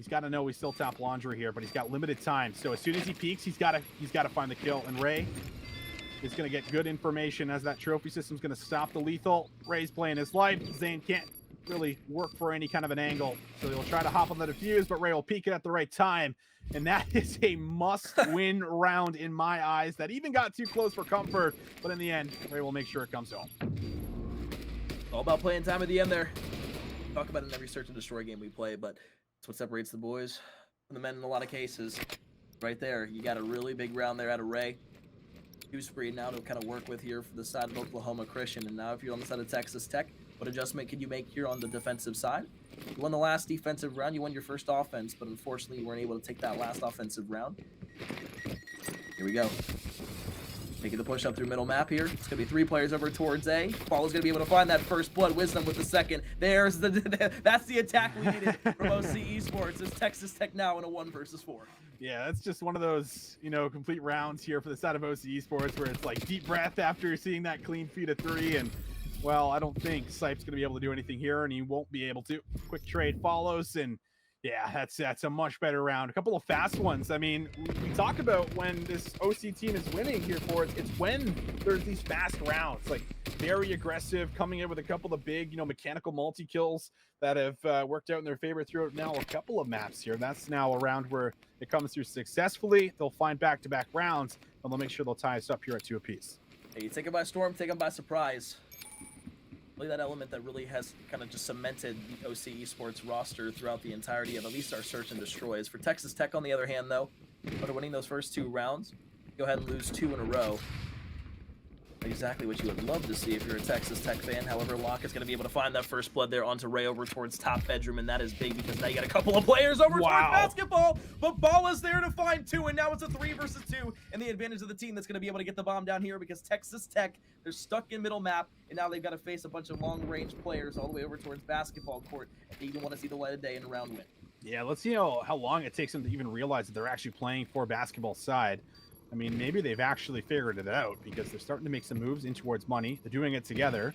He's got to know we still top Laundry here, but he's got limited time. So as soon as he peeks, he's got to find the kill. And Ray is going to get good information as that trophy system's going to stop the lethal. Ray's playing his life. Zane can't really work for any kind of an angle, so he'll try to hop on the defuse, but Ray will peek it at the right time. And that is a must-win round in my eyes. That even got too close for comfort, but in the end, Ray will make sure it comes home. All about playing time at the end there. Talk about it in every search and destroy game we play, but it's what separates the boys from the men in a lot of cases. Right there, you got a really big round there out of Ray. 2 spree now to kind of work with here for the side of Oklahoma Christian. And now if you're on the side of Texas Tech, what adjustment can you make here on the defensive side? You won the last defensive round, you won your first offense, but unfortunately you weren't able to take that last offensive round. Here we go. Making the push up through middle map here. It's going to be 3 players over towards A. Ball is going to be able to find that first blood. Wisdom with the second. There's that's the attack we needed from OC Esports. It's Texas Tech now in a 1 versus 4. Yeah, that's just one of those, complete rounds here for the side of OC Esports where it's like deep breath after seeing that clean feed of 3. And, well, I don't think Sipe's going to be able to do anything here, and he won't be able to. Quick trade follows, and yeah, that's a much better round. A couple of fast ones. I mean, we talk about when this OC team is winning here for it. It's when there's these fast rounds, like very aggressive, coming in with a couple of big, mechanical multi-kills that have worked out in their favor throughout now a couple of maps here. That's now a round where it comes through successfully. They'll find back-to-back rounds, and they'll make sure they'll tie us up here at 2 apiece. Hey, you take them by storm, take them by surprise. Really that element that really has kind of just cemented the OC Esports roster throughout the entirety of at least our search and destroys. For Texas Tech, on the other hand, though, after winning those first 2 rounds, go ahead and lose 2 in a row. Exactly what you would love to see if you're a Texas Tech fan. However, Locke is going to be able to find that first blood there onto Ray over towards top bedroom, and that is big because now you got a couple of players over towards basketball, but Ball is there to find 2, and now it's a 3 versus 2, and the advantage of the team that's going to be able to get the bomb down here because Texas Tech, they're stuck in middle map, and now they've got to face a bunch of long-range players all the way over towards basketball court if they even want to see the light of day in a round win. Yeah, let's see how long it takes them to even realize that they're actually playing for basketball side. I mean, maybe they've actually figured it out because they're starting to make some moves in towards money. They're doing it together.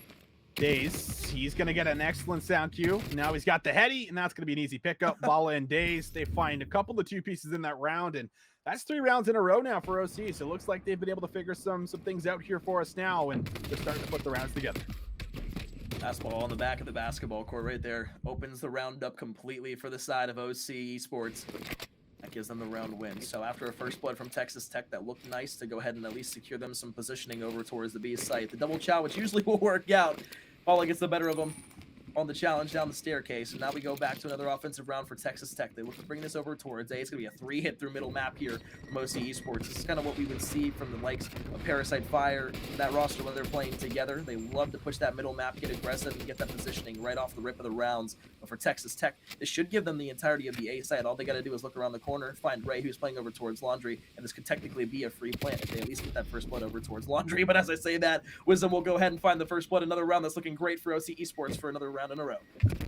Daze, he's going to get an excellent sound cue. Now he's got the heady, and that's going to be an easy pickup. Bala and Daze, they find a couple of 2 pieces in that round, and that's 3 rounds in a row now for OC. So it looks like they've been able to figure some things out here for us now, and they're starting to put the rounds together. Fastball on the back of the basketball court right there. Opens the round up completely for the side of OC Esports. That gives them the round win. So after a first blood from Texas Tech that looked nice to go ahead and at least secure them some positioning over towards the B site. The double chow, which usually will work out. Paula gets the better of them on the challenge down the staircase. And now we go back to another offensive round for Texas Tech. They look to bring this over towards A. It's going to be a 3 hit through middle map here from OC Esports. This is kind of what we would see from the likes of Parasite Fire, that roster when they're playing together. They love to push that middle map, get aggressive, and get that positioning right off the rip of the rounds. But for Texas Tech, this should give them the entirety of the A side. All they got to do is look around the corner, find Ray, who's playing over towards Laundry, and this could technically be a free plant if they at least get that first blood over towards Laundry. But as I say that, Wisdom will go ahead and find the first blood. Another round that's looking great for OC Esports for another round in a row.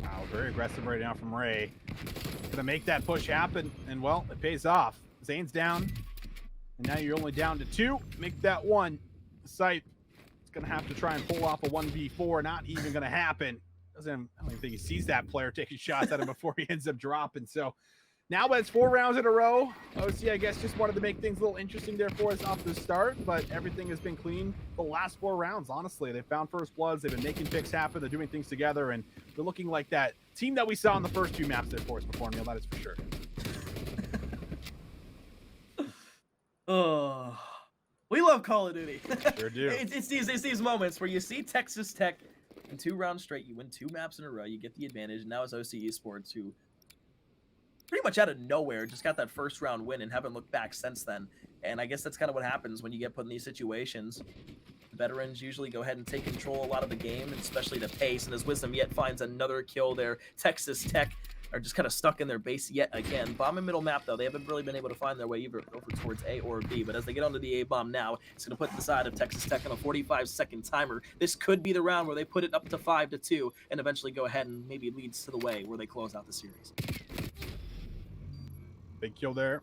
Wow, very aggressive right now from Ray. Gonna make that push happen, and well, it pays off. Zane's down, and now you're only down to 2. Make that 1. Sipe is gonna have to try and pull off a 1v4. Not even gonna happen. I don't even think he sees that player taking shots at him before he ends up dropping. So now it's 4 rounds in a row. OC, I guess, just wanted to make things a little interesting there for us off the start, but everything has been clean the last 4 rounds, honestly. They've found first bloods. They've been making picks happen. They're doing things together, and they're looking like that team that we saw in the first 2 maps there for us before, Neil. That is for sure. Oh, we love Call of Duty. Sure do. It's these moments where you see Texas Tech in 2 rounds straight. You win 2 maps in a row. You get the advantage. And now it's OC Esports who pretty much out of nowhere just got that first round win and haven't looked back since then. And I guess that's kind of what happens when you get put in these situations. Veterans usually go ahead and take control a lot of the game, and especially the pace. And as Wisdom yet finds another kill there, Texas Tech are just kind of stuck in their base yet again. Bomb in middle map, though, they haven't really been able to find their way either over towards A or B. But as they get onto the A bomb now, it's going to put the side of Texas Tech on a 45-second timer. This could be the round where they put it up to 5-2 and eventually go ahead and maybe leads to the way where they close out the series. Big kill there.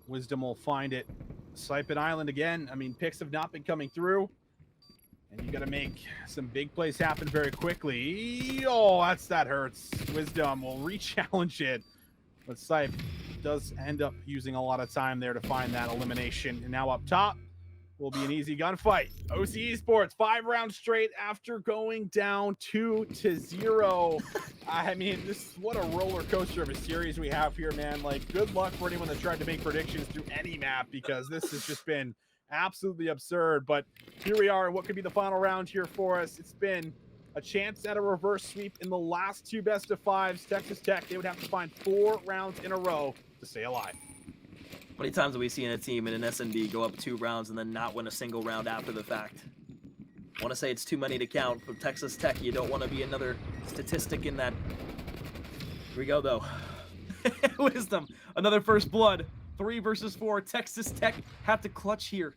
Wisdom will find it. Sipe and Island again. I mean, picks have not been coming through. And you got to make some big plays happen very quickly. Oh, that hurts. Wisdom will re-challenge it. But Sipe does end up using a lot of time there to find that elimination. And now up top will be an easy gunfight. OC Esports 5 rounds straight after going down 2-0. I mean, what a roller coaster of a series we have here, man. Like, good luck for anyone that tried to make predictions through any map, because this has just been absolutely absurd. But here we are in what could be the final round here for us. It's been a chance at a reverse sweep in the last 2 best of 5s. Texas Tech, they would have to find 4 rounds in a row to stay alive. How many times have we seen a team in an SNB go up 2 rounds and then not win a single round after the fact? I want to say it's too many to count, but Texas Tech, you don't want to be another statistic in that. Here we go, though. Wisdom, another first blood. 3 versus 4. Texas Tech have to clutch here.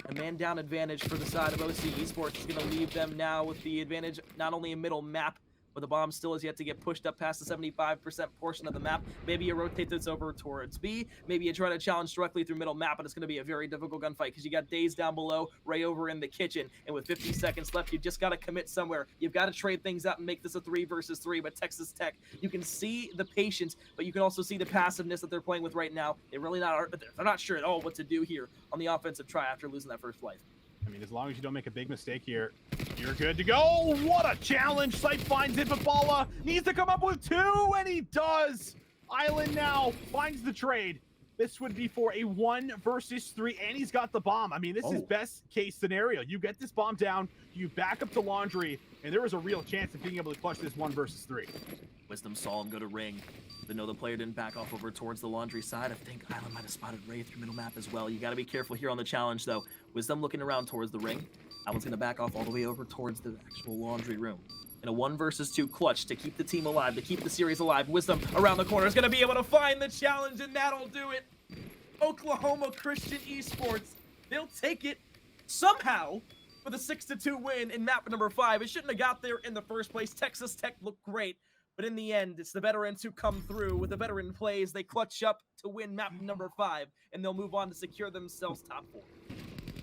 A man-down advantage for the side of OC Esports is going to leave them now with the advantage not only in middle map, but the bomb still has yet to get pushed up past the 75% portion of the map. Maybe you rotate this over towards B. Maybe you try to challenge directly through middle map, but it's going to be a very difficult gunfight because you got Days down below, Ray over in the kitchen, and with 50 seconds left, you just got to commit somewhere. You've got to trade things out and make this a 3 versus 3, but Texas Tech, you can see the patience, but you can also see the passiveness that they're playing with right now. They're not sure at all what to do here on the offensive try after losing that first life. I mean, as long as you don't make a big mistake here, you're good to go. What a challenge. Sipe finds it, but Bala needs to come up with 2, and he does. Island now finds the trade. This would be for a 1 versus 3, and he's got the bomb. I mean, this is best case scenario. You get this bomb down, you back up to Laundry, and there was a real chance of being able to clutch this 1 versus 3. Wisdom saw him go to ring. But no, the player didn't back off over towards the Laundry side. I think Island might have spotted Ray through middle map as well. You got to be careful here on the challenge, though. Wisdom looking around towards the ring. Island's going to back off all the way over towards the actual Laundry room. In a 1 versus 2 clutch to keep the team alive, to keep the series alive. Wisdom around the corner is going to be able to find the challenge, and that'll do it. Oklahoma Christian Esports, they'll take it somehow with a 6-2 win in map number 5. It shouldn't have got there in the first place. Texas Tech looked great. But in the end, it's the veterans who come through. With the veteran plays, they clutch up to win map number 5, and they'll move on to secure themselves top 4.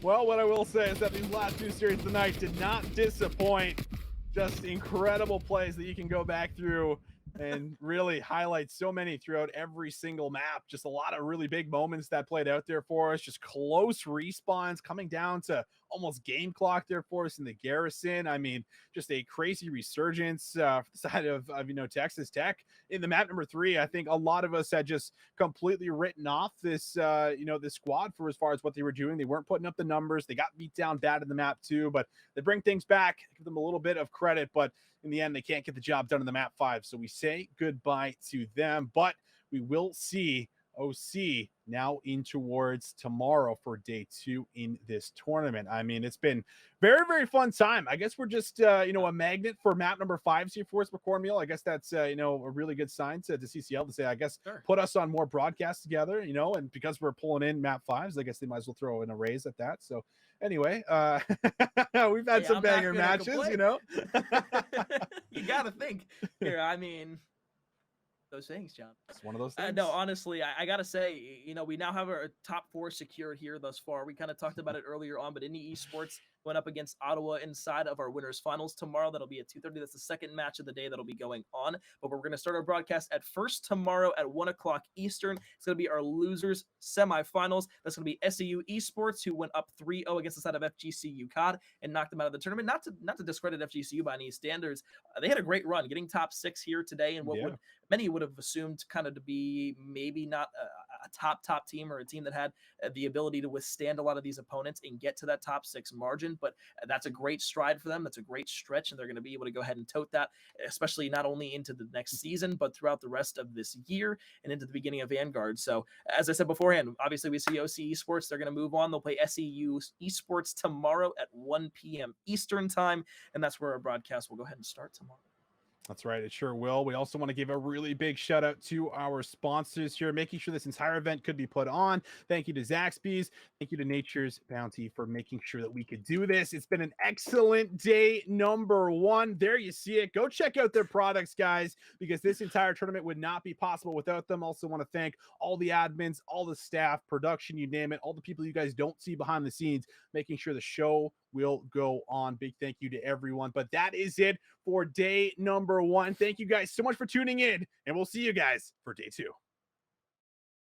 Well, what I will say is that these last 2 series of the night did not disappoint. Just incredible plays that you can go back through and really highlight so many throughout every single map. Just a lot of really big moments that played out there for us. Just close respawns coming down to almost game clock there for us in the Garrison. I mean, just a crazy resurgence for the side of Texas Tech. In the map number 3, I think a lot of us had just completely written off this, this squad for as far as what they were doing. They weren't putting up the numbers. They got beat down bad in the map too, but they bring things back, give them a little bit of credit, but in the end, they can't get the job done in the map 5. So we say goodbye to them, but we will see OC now in towards tomorrow for day 2 in this tournament. I mean, it's been very, very fun time. I guess we're just, a magnet for map number 5 here for us, McCormill. I guess that's, a really good sign to CCL to say, I guess, Sure. Put us on more broadcasts together, and because we're pulling in map 5s, I guess they might as well throw in a raise at that. So anyway, we've had some banger matches, You got to think here. I mean, those things, John. It's one of those things. No, honestly, I gotta say, we now have our top 4 secured here thus far. We kind of talked about it earlier on, but Indie Esports went up against Ottawa inside of our winners finals tomorrow. That'll be at 2:30. That's the second match of the day that'll be going on. But we're going to start our broadcast at first tomorrow at 1 o'clock Eastern. It's going to be our losers semifinals. That's going to be SEU Esports, who went up 3-0 against the side of FGCU COD and knocked them out of the tournament. Not to discredit FGCU by any standards. They had a great run, getting top 6 here today, and many would have assumed kind of to be maybe not a top team, or a team that had the ability to withstand a lot of these opponents and get to that top 6 margin. But that's a great stride for them. That's a great stretch, and they're going to be able to go ahead and tote that, especially not only into the next season, but throughout the rest of this year and into the beginning of Vanguard. So as I said beforehand, obviously we see OC Esports. They're going to move on. They'll play SEU Esports tomorrow at 1 p.m. Eastern time, and that's where our broadcast will go ahead and start tomorrow. That's right. It sure will. We also want to give a really big shout out to our sponsors here, making sure this entire event could be put on. Thank you to Zaxby's. Thank you to Nature's Bounty for making sure that we could do this. It's been an excellent day number 1. There you see it. Go check out their products, guys, because this entire tournament would not be possible without them. Also want to thank all the admins, all the staff, production, you name it, all the people you guys don't see behind the scenes, making sure the show will go on. Big thank you to everyone. But that is it for day number 1. Thank you guys so much for tuning in, and we'll see you guys for day 2.